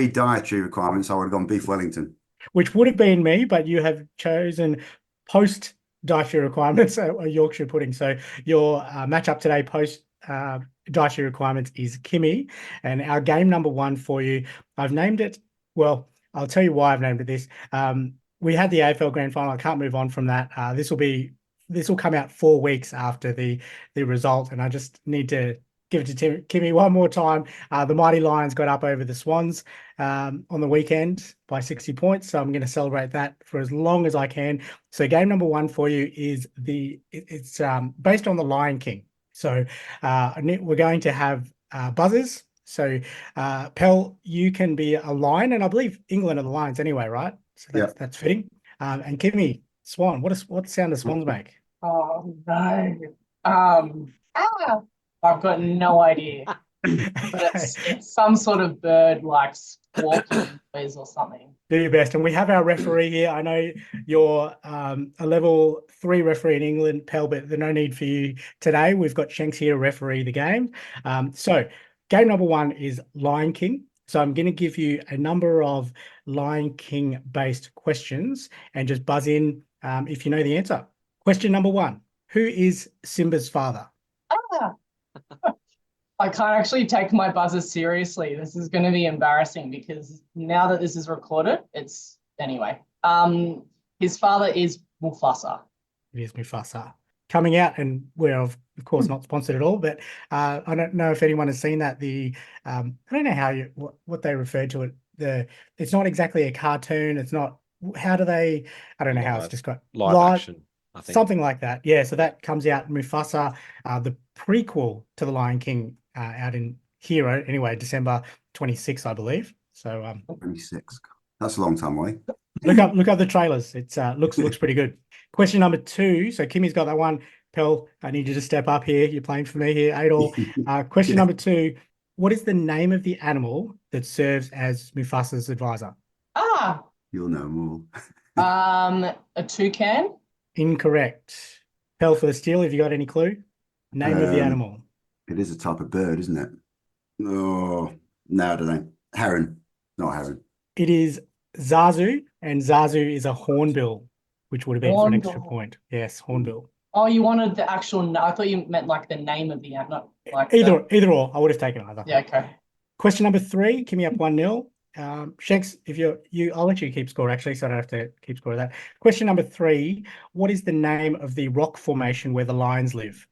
dietary requirements, I would have gone beef Wellington. Which would have been me, but you have chosen post dietary requirements, a Yorkshire pudding. So your matchup today post dietary requirements is Kimmy, and our game number one for you. I've named it. Well, I'll tell you why I've named it this. We had the AFL Grand Final. I can't move on from that. This will come out 4 weeks after the result, and I just need to give it to Kimmy one more time. The Mighty Lions got up over the Swans on the weekend by 60 points. So I'm going to celebrate that for as long as I can. So game number one for you is it's based on the Lion King. So we're going to have buzzers. So Pell, you can be a lion, and I believe England are the Lions anyway, right? So that's fitting. And Kimmy, Swan. What sound does swans make? Oh no. I've got no idea. But it's some sort of bird like squawking noise or something. Do your best. And we have our referee here. I know you're a level 3 referee in England, Pell, but there's no need for you today. We've got Shanks here to referee the game. So game number one is Lion King. So I'm going to give you a number of Lion King based questions and just buzz in if you know the answer. Question number one, who is Simba's father? I can't actually take my buzzer seriously. This is going to be embarrassing because now that this is recorded, it's anyway. His father is Mufasa. It is Mufasa. Coming out, and we're of course not sponsored at all, but I don't know if anyone has seen that. I don't know what they refer to it. It's not exactly a cartoon. It's not. How do they? I don't know how it's described. Live action, I think. Something like that. Yeah. So that comes out Mufasa, the prequel to the Lion King, out in Hero anyway, December 26th, I believe. So 26. That's a long time away. look up the trailers. It's looks pretty good. Question number two. So Kimmy's got that one. Pell, I need you to step up here. You're playing for me here, 8-all. Question number two. What is the name of the animal that serves as Mufasa's advisor? You'll know more. A toucan? Incorrect. Pell for the steal. Have you got any clue? Name of the animal. It is a type of bird, isn't it? Oh, no, I don't know. Heron. Not heron. It is Zazu, and Zazu is a hornbill, which would have been for an extra point. Yes, hornbill. Oh, you wanted the actual... I thought you meant like the name of the animal, not like either or. I would have taken either. Yeah, okay. Question number three. Kimmy up 1-0. Shanks, if I'll let you keep score actually, so I don't have to keep score of that. Question number three. What is the name of the rock formation where the lions live?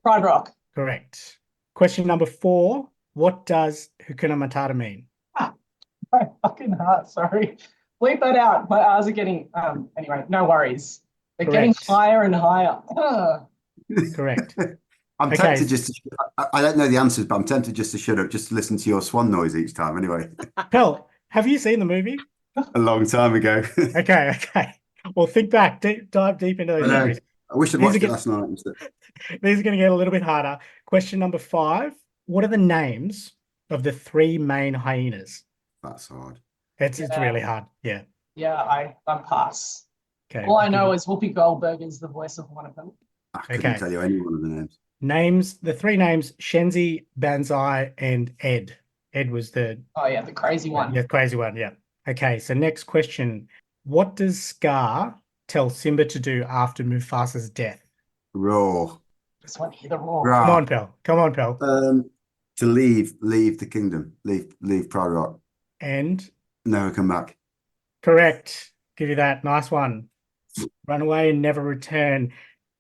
Pride Rock. Correct. Question number four. What does Hakuna Matata mean? My fucking heart, sorry. Bleep that out. My eyes are getting anyway, no worries. They're getting higher and higher. Correct. I'm tempted just to, I don't know the answers, but I'm tempted just to shut up, just to listen to your swan noise each time anyway. Pell, have you seen the movie? A long time ago. Okay. Well, think back, dive deep into those memories. I wish I'd watched it last night instead. These are going to get a little bit harder. Question number 5. What are the names of the 3 main hyenas? That's hard. It's really hard. Yeah. Yeah, I'm pass. Okay. All I know is Whoopi Goldberg is the voice of one of them. I couldn't tell you any one of the names. The 3 names, Shenzi, Banzai, and Ed. Ed was the... Oh, yeah, the crazy one. Yeah, crazy one, yeah. Okay, so next question. What does Scar tell Simba to do after Mufasa's death? Roar. Just want to hear the roar. Come on, Pell. To leave the kingdom. Leave Pride Rock. And? Never come back. Correct. Give you that. Nice one. Run away and never return.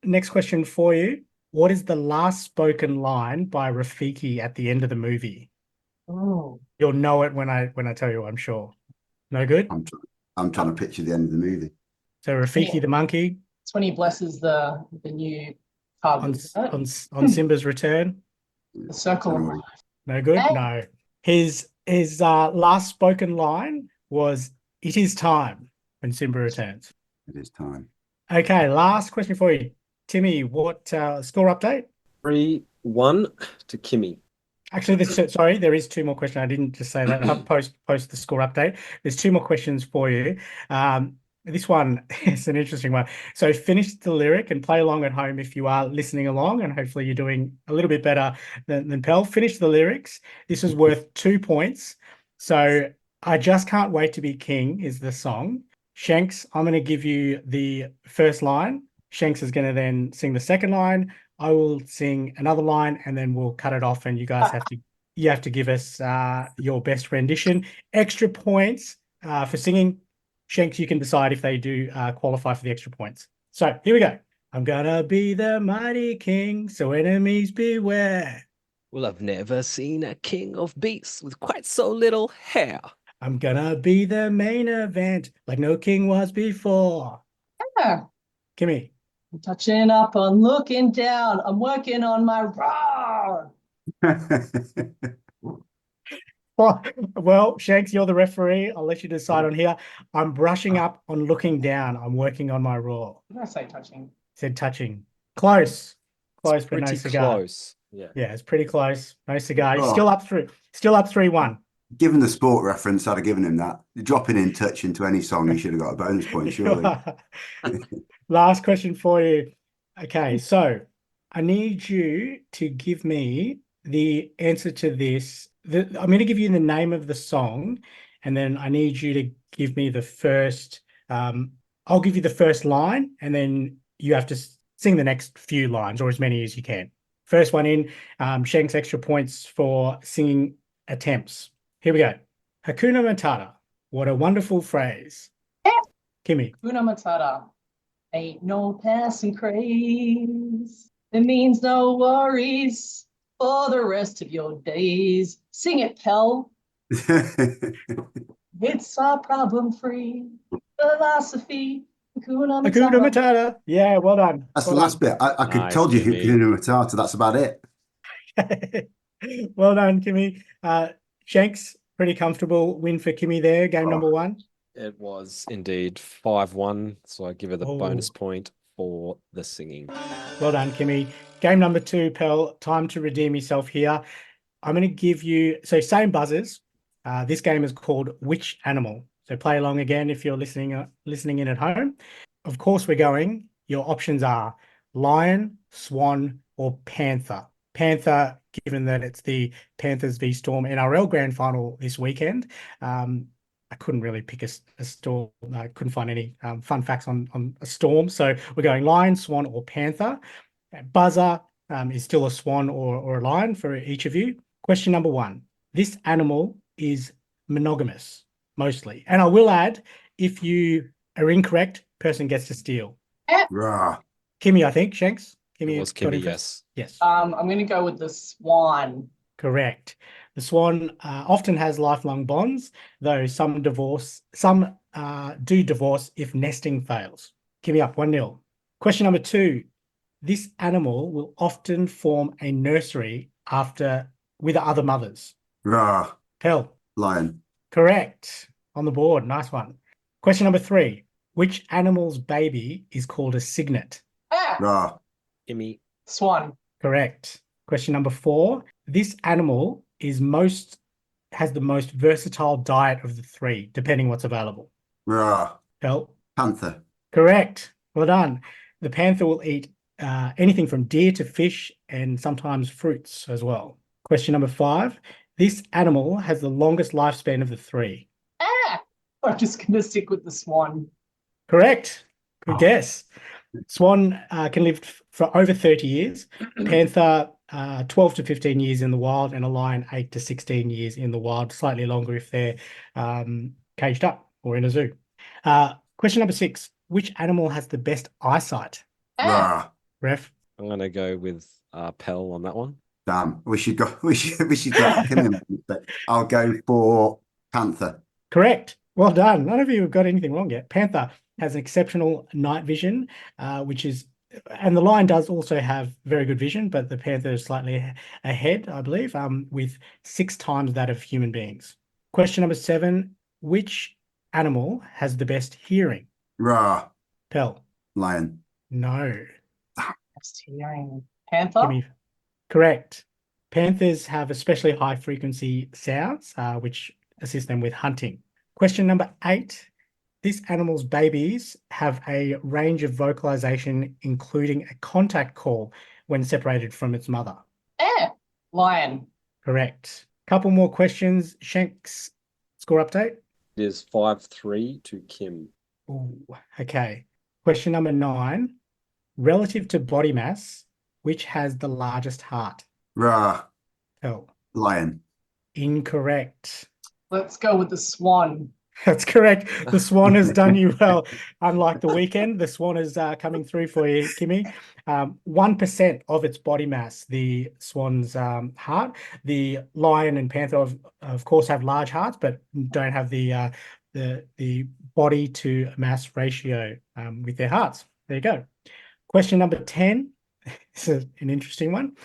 Next question for you. What is the last spoken line by Rafiki at the end of the movie? Oh. You'll know it when I tell you, I'm sure. No good? I'm trying to picture the end of the movie. So Rafiki the monkey. It's when he blesses the new pub on Simba's return. The circle of life. No good? No. His last spoken line was, "It is time," when Simba returns. It is time. Okay, last question for you. Timmy, what score update? 3-1 to Kimmy. Actually, there is 2 more questions. I didn't just say that. I'll post the score update. There's 2 more questions for you. This one is an interesting one. So finish the lyric and play along at home if you are listening along, and hopefully you're doing a little bit better than Pell. Finish the lyrics. This is worth 2 points. So I just can't wait to be king is the song. Shanks, I'm going to give you the first line. Shanks is going to then sing the second line. I will sing another line, and then we'll cut it off, and you guys have to give us your best rendition. Extra points for singing. Shanks, you can decide if they do qualify for the extra points. So here we go. I'm gonna be the mighty king, so enemies beware. Well, I've never seen a king of beasts with quite so little hair. I'm gonna be the main event, like no king was before. Yeah. Kimmy. I'm touching up, I'm looking down, I'm working on my roar. Well, Shanks, you're the referee. I'll let you decide on here. I'm brushing up on looking down. I'm working on my roar. What did I say touching? Said touching. Close. Close, but no Pretty cigar. close. Yeah. Yeah, it's pretty close. No cigar. You're Oh. still up 3-1. Given the sport reference, I'd have given him that. Dropping in touch into any song, he should have got a bonus point, surely. Last question for you. Okay, so I need you to give me the answer to this. I'm going to give you the name of the song, and then I need you to give me the first. I'll give you the first line, and then you have to sing the next few lines, or as many as you can. First one in. Shanks extra points for singing attempts. Here we go. Hakuna Matata. What a wonderful phrase. Kimmy. Hakuna Matata. Ain't no passing craze. It means no worries for the rest of your days. Sing it, Pell. It's our problem-free philosophy. Hakuna Matata. Hakuna Matata. Yeah, well done. That's Well the last bit. I could Nice, told you Kimmy. Hakuna Matata. That's about it. done. Well done, Kimmy. Shanks, pretty comfortable win for Kimmy there. Game number 1. It was indeed 5-1, so I give her the bonus Oh. point for the singing. Well done, Kimmy. Game number 2, Pell. Time to redeem yourself here. I'm going to give you, so same buzzers. This game is called Which Animal? So play along again if you're listening in at home. Of course, we're going. Your options are lion, swan, or panther. Panther, given that it's the Panthers v Storm NRL grand final this weekend. I couldn't really pick a storm. I couldn't find any fun facts on a storm. So we're going lion, swan, or panther. Buzzer is still a swan or a lion for each of you. Question number 1. This animal is monogamous, mostly. And I will add, if you are incorrect, person gets to steal. Rah. Kimmy, I think. Shanks? It was got Kimmy, it first? yes. Yes. I'm going to go with the swan. Correct. The swan often has lifelong bonds, though some do divorce if nesting fails. Give me up 1-0. Question number 2. This animal will often form a nursery with other mothers. Rah. Pell. Lion. Correct. On the board. Nice one. Question number 3. Which animal's baby is called a cygnet? Rah. Kimmy. Swan. Correct. Question number 4. This animal has the most versatile diet of the 3, depending what's available. Rah. Pell. Panther. Correct. Well done. The panther will eat anything from deer to fish and sometimes fruits as well. Question number 5. This animal has the longest lifespan of the 3. I'm just going to stick with the swan. Correct. Good guess. Swan can live for over 30 years. Panther, 12 to 15 years in the wild, and a lion, 8 to 16 years in the wild, slightly longer if they're caged up or in a zoo. Question number 6. Which animal has the best eyesight? Rah. Ref? I'm going to go with Pell on that one. Damn. We should go Kimmy. I'll go for Panther. Correct. Well done. None of you have got anything wrong yet. Panther has an exceptional night vision, and the lion does also have very good vision, but the panther is slightly ahead, I believe, with 6 times that of human beings. Question number 7. Which animal has the best hearing? Rah. Pell. Lion. No. Best hearing. Panther. Kimmy. Correct. Panthers have especially high frequency sounds, which assist them with hunting. Question number 8. This animal's babies have a range of vocalization, including a contact call when separated from its mother. Lion. Correct. Couple more questions. Shanks, score update. It is 5-3 to Kim. Ooh, okay. Question number 9. Relative to body mass, which has the largest heart? Rah, Oh, lion. incorrect. Let's go with the swan. That's correct. The swan has done you well. Unlike the weekend, the swan is coming through for you, Kimmy. 1% of its body mass, the swan's heart. The lion and panther, of course, have large hearts, but don't have the body to mass ratio with their hearts. There you go. Question number 10. This is an interesting one.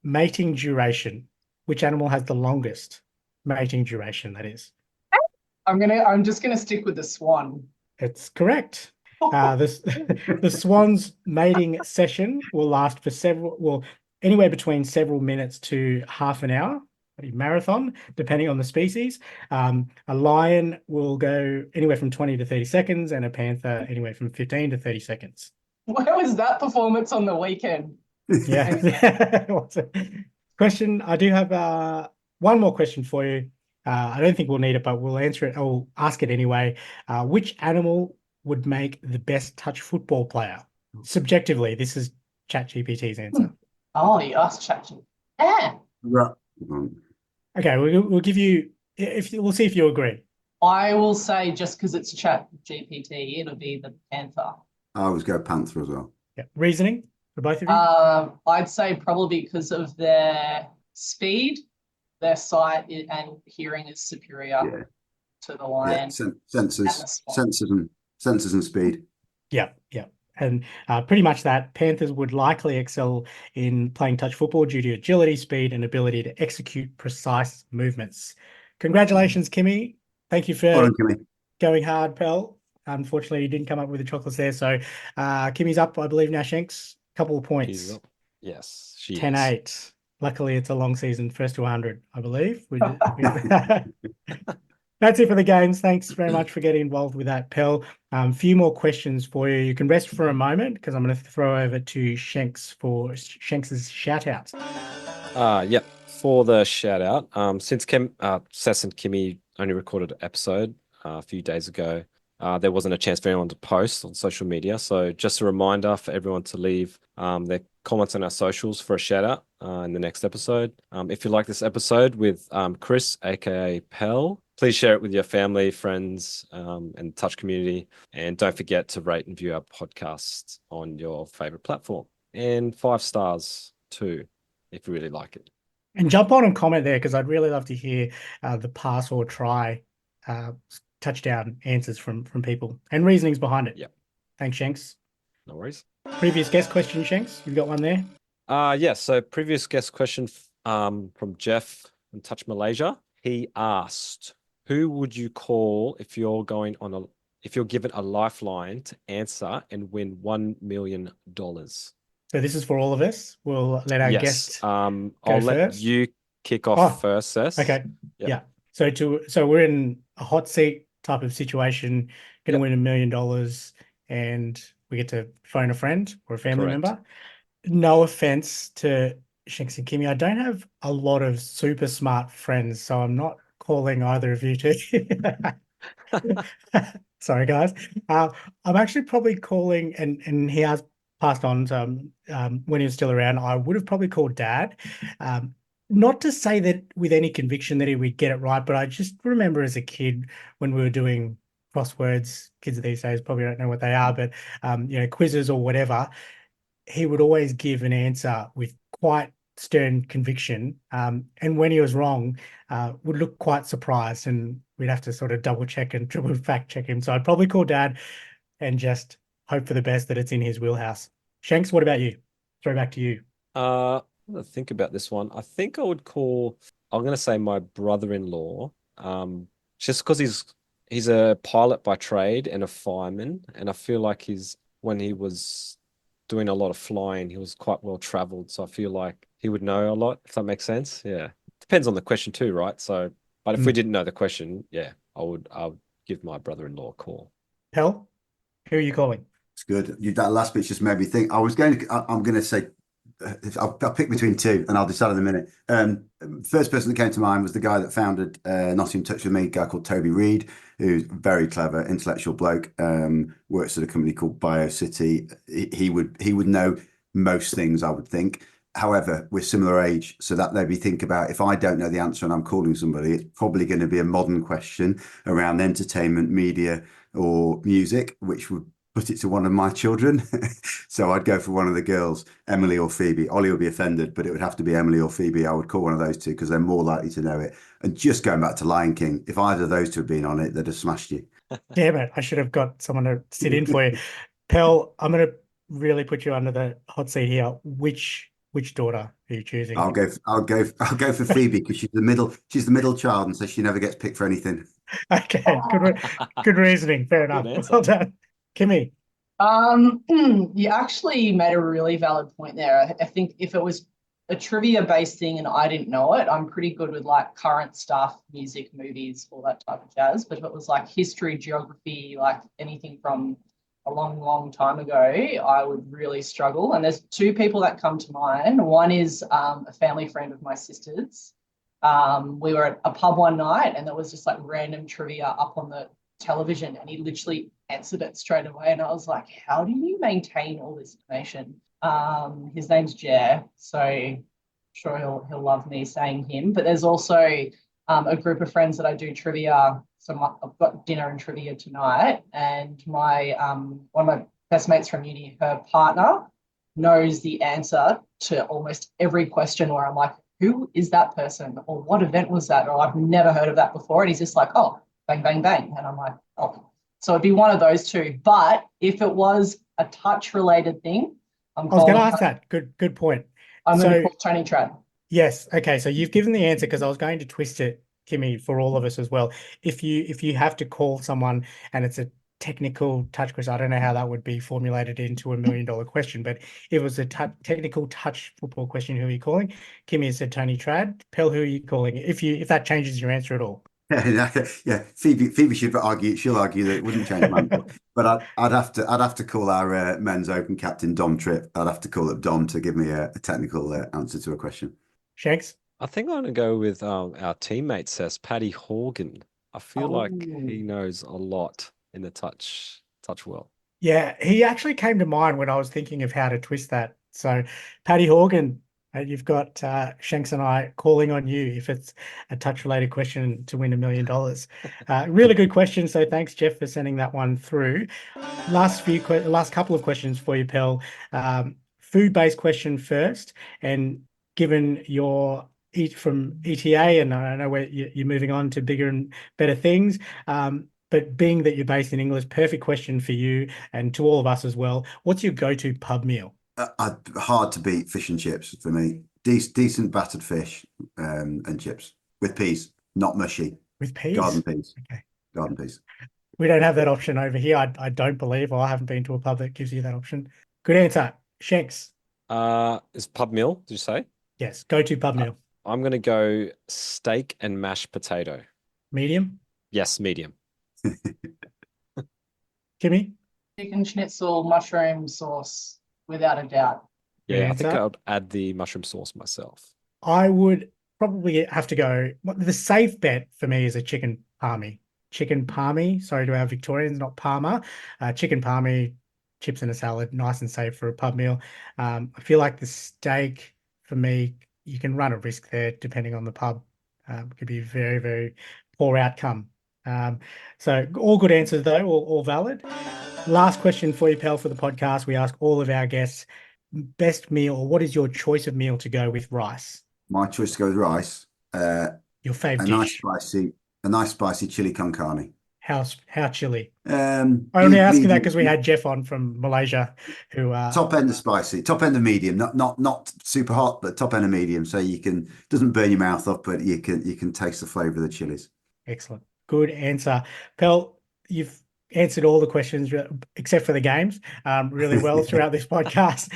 Mating duration. Which animal has the longest mating duration, that is? I'm just gonna stick with the swan. It's correct. The swan's mating session will last for anywhere between several minutes to half an hour, a marathon, depending on the species. A lion will go anywhere from 20 to 30 seconds, and a panther anywhere from 15 to 30 seconds. Where was that performance on the weekend? Yeah. Question. I do have one more question for you. I don't think we'll need it, but we'll answer it. I'll ask it anyway. Which animal would make the best touch football player? Subjectively, this is ChatGPT's answer. Oh, you asked ChatGPT. Rah. Okay, we'll give you. We'll see if you agree. I will say just because it's ChatGPT, it'll be the panther. I always go panther as well. Yeah. Reasoning for both of you? I'd say probably because of their speed, their sight and hearing is superior to the lion. Sensors and speed. Yeah. And pretty much that. Panthers would likely excel in playing touch football due to agility, speed, and ability to execute precise movements. Congratulations, Kimmy. Thank you for Well done, Kimmy. going hard, pal. Unfortunately, you didn't come up with the chocolates there. So Kimmy's up, I believe, now, Shanks. Couple of points. She's up. Yes, she is. 10-8. Luckily, it's a long season, first to 100, I believe. That's it for the games. Thanks very much for getting involved with that, Pell. Few more questions for you. You can rest for a moment because I'm going to throw over to Shanks for Shanks's shout outs. Yep. For the shout out, since Cess and Kimmy only recorded an episode a few days ago, there wasn't a chance for anyone to post on social media. So just a reminder for everyone to leave their comments on our socials for a shout out in the next episode. If you like this episode with Chris, aka Pell, please share it with your family, friends, and touch community. And don't forget to rate and view our podcast on your favorite platform. And 5 stars too, if you really like it. And jump on and comment there because I'd really love to hear the pass or try touchdown answers from people and reasonings behind it. Yep. Thanks, Shanks. No worries. Previous guest question, Shanks. You've got one there? Yeah, so previous guest question from Jeff in Touch Malaysia. He asked, who would you call if you're given a lifeline to answer and win $1 million? So this is for all of us. We'll let our guest I'll first. let you kick off first, Cess. Okay. Yep. Yeah. So we're in a hot seat type of situation, going to win $1 million, and we get to phone a friend or a family Correct. member. No offense to Shanks and Kimmy, I don't have a lot of super smart friends, so I'm not calling either of you to. Sorry, guys. I'm actually probably calling, and he has passed on when he was still around. I would have probably called Dad. Not to say that with any conviction that he would get it right, but I just remember as a kid when we were doing crosswords, kids these days probably don't know what they are, but quizzes or whatever, he would always give an answer with quite stern conviction. And when he was wrong, would look quite surprised, and we'd have to sort of double check and triple fact check him. So I'd probably call Dad and just hope for the best that it's in his wheelhouse. Shanks, what about you? Throw back to you. I'm gonna think about this one. I think I'm gonna say my brother-in-law, just because he's a pilot by trade and a fireman, and I feel like when he was doing a lot of flying, he was quite well traveled. So I feel like he would know a lot, if that makes sense. Yeah. Depends on the question too, right? So, but if we didn't know the question, yeah, I would give my brother-in-law a call. Pell, who are you calling? It's good. That last bit just made me think. I'm going to say, I'll pick between two and I'll decide in a minute. First person that came to mind was the guy that founded Nottingham Touch with Me, a guy called Toby Reed, who's very clever, intellectual bloke, works at a company called BioCity. He would know most things, I would think. However, we're similar age, so that made me think about if I don't know the answer and I'm calling somebody, it's probably going to be a modern question around entertainment, media, or music, which would put it to one of my children. So I'd go for one of the girls, Emily or Phoebe. Ollie would be offended, but it would have to be Emily or Phoebe. I would call one of those two because they're more likely to know it. And just going back to Lion King, if either of those two had been on it, they'd have smashed you. Damn it, I should have got someone to sit in for you. Pell, I'm going to really put you under the hot seat here. Which daughter are you choosing? I'll go for Phoebe because she's the middle child, and so she never gets picked for anything. Okay, good reasoning. Fair enough. Good answer. Well done. Kimmy. You actually made a really valid point there. I think if it was a trivia-based thing and I didn't know it, I'm pretty good with like current stuff, music, movies, all that type of jazz. But if it was like history, geography, like anything from a long, long time ago, I would really struggle. And there's two people that come to mind. One is a family friend of my sister's. We were at a pub one night and there was just like random trivia up on the television and he literally answered it straight away. And I was like, how do you maintain all this information? His name's Jer, so I'm sure he'll love me saying him. But there's also a group of friends that I do trivia. So I've got dinner and trivia tonight, and my one of my best mates from uni, her partner knows the answer to almost every question where I'm like, who is that person? Or what event was that? Or I've never heard of that before. And he's just like, oh, bang, bang, bang. And I'm like, oh. So it'd be one of those two. But if it was a touch-related thing, I was going to ask that. Good point. I'm going to call Tony Trad. Yes. Okay. So you've given the answer because I was going to twist it, Kimmy, for all of us as well. If you have to call someone and it's a technical touch question, I don't know how that would be formulated into $1 million question, but if it was a technical touch football question, who are you calling? Kimmy said Tony Trad. Pell, who are you calling? If that changes your answer at all. Yeah, Phoebe should argue. She'll argue that it wouldn't change my answer. But I'd have to call our men's open captain Dom Tripp. I'd have to call up Dom to give me a technical answer to a question. Shanks. I think I'm going to go with our teammate, Cess, Paddy Horgan. I feel like he knows a lot in the touch world. Yeah, he actually came to mind when I was thinking of how to twist that. So, Paddy Horgan, you've got Shanks and I calling on you if it's a touch-related question to win $1 million. Really good question. So thanks, Jeff, for sending that one through. Last couple of questions for you, Pell. Food-based question first, and given your from ETA, and I know where you're moving on to bigger and better things. But being that you're based in England, perfect question for you and to all of us as well. What's your go-to pub meal? Hard to beat fish and chips for me. Decent battered fish and chips with peas, not mushy. With peas? Garden peas. Okay. Garden peas. We don't have that option over here. I don't believe, or I haven't been to a pub that gives you that option. Good answer. Shanks. Is pub meal, did you say? Yes, go-to pub meal. I'm going to go steak and mashed potato. Medium? Yes, medium. Kimmy? Chicken schnitzel, mushroom sauce, without a doubt. Yeah, I think I would add the mushroom sauce myself. I would probably have to go. The safe bet for me is a chicken palmy. Chicken palmy. Sorry to our Victorians, not Parma. Chicken palmy, chips and a salad, nice and safe for a pub meal. I feel like the steak, for me, you can run a risk there depending on the pub. Could be a very, very poor outcome. So all good answers though, all valid. Last question for you, Pell, for the podcast. We ask all of our guests, best meal, or what is your choice of meal to go with rice? My choice to go with rice. Your favourite dish? A nice spicy chili con carne. How chili? I'm only asking that because we had Jeff on from Malaysia, who top end of spicy, top end of medium, not super hot, but top end of medium, so doesn't burn your mouth off, but you can taste the flavour of the chilies. Excellent. Good answer. Pell, you've answered all the questions except for the games really well throughout this podcast.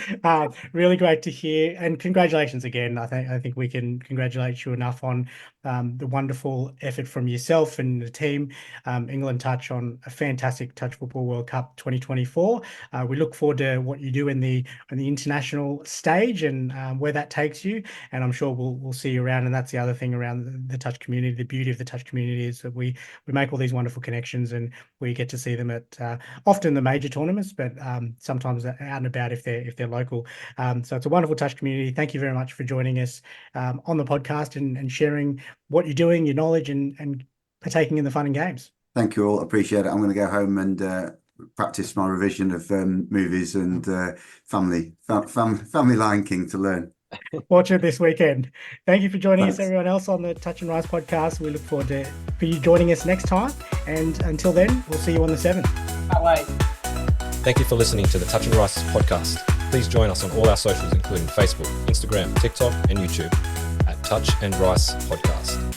Really great to hear, and congratulations again. I think we can congratulate you enough on the wonderful effort from yourself and the team, England Touch, on a fantastic Touch Football World Cup 2024. We look forward to what you do in the international stage and where that takes you. And I'm sure we'll see you around. And that's the other thing around the Touch community. The beauty of the Touch community is that we make all these wonderful connections, and we get to see them at often the major tournaments, but sometimes out and about if they're local. So it's a wonderful Touch community. Thank you very much for joining us on the podcast and sharing what you're doing, your knowledge, and partaking in the fun and games. Thank you all. Appreciate it. I'm going to go home and practice my revision of movies and Family Lion King to learn. Watch it this weekend. Thank you for joining Thanks. us, everyone else, on the Touch and Rise podcast. We look forward for you joining us next time. And until then, we'll see you on the 7th. Can't wait. Thank you for listening to the Touch and Rice podcast. Please join us on all our socials, including Facebook, Instagram, TikTok, and YouTube at Touch and Rice Podcast.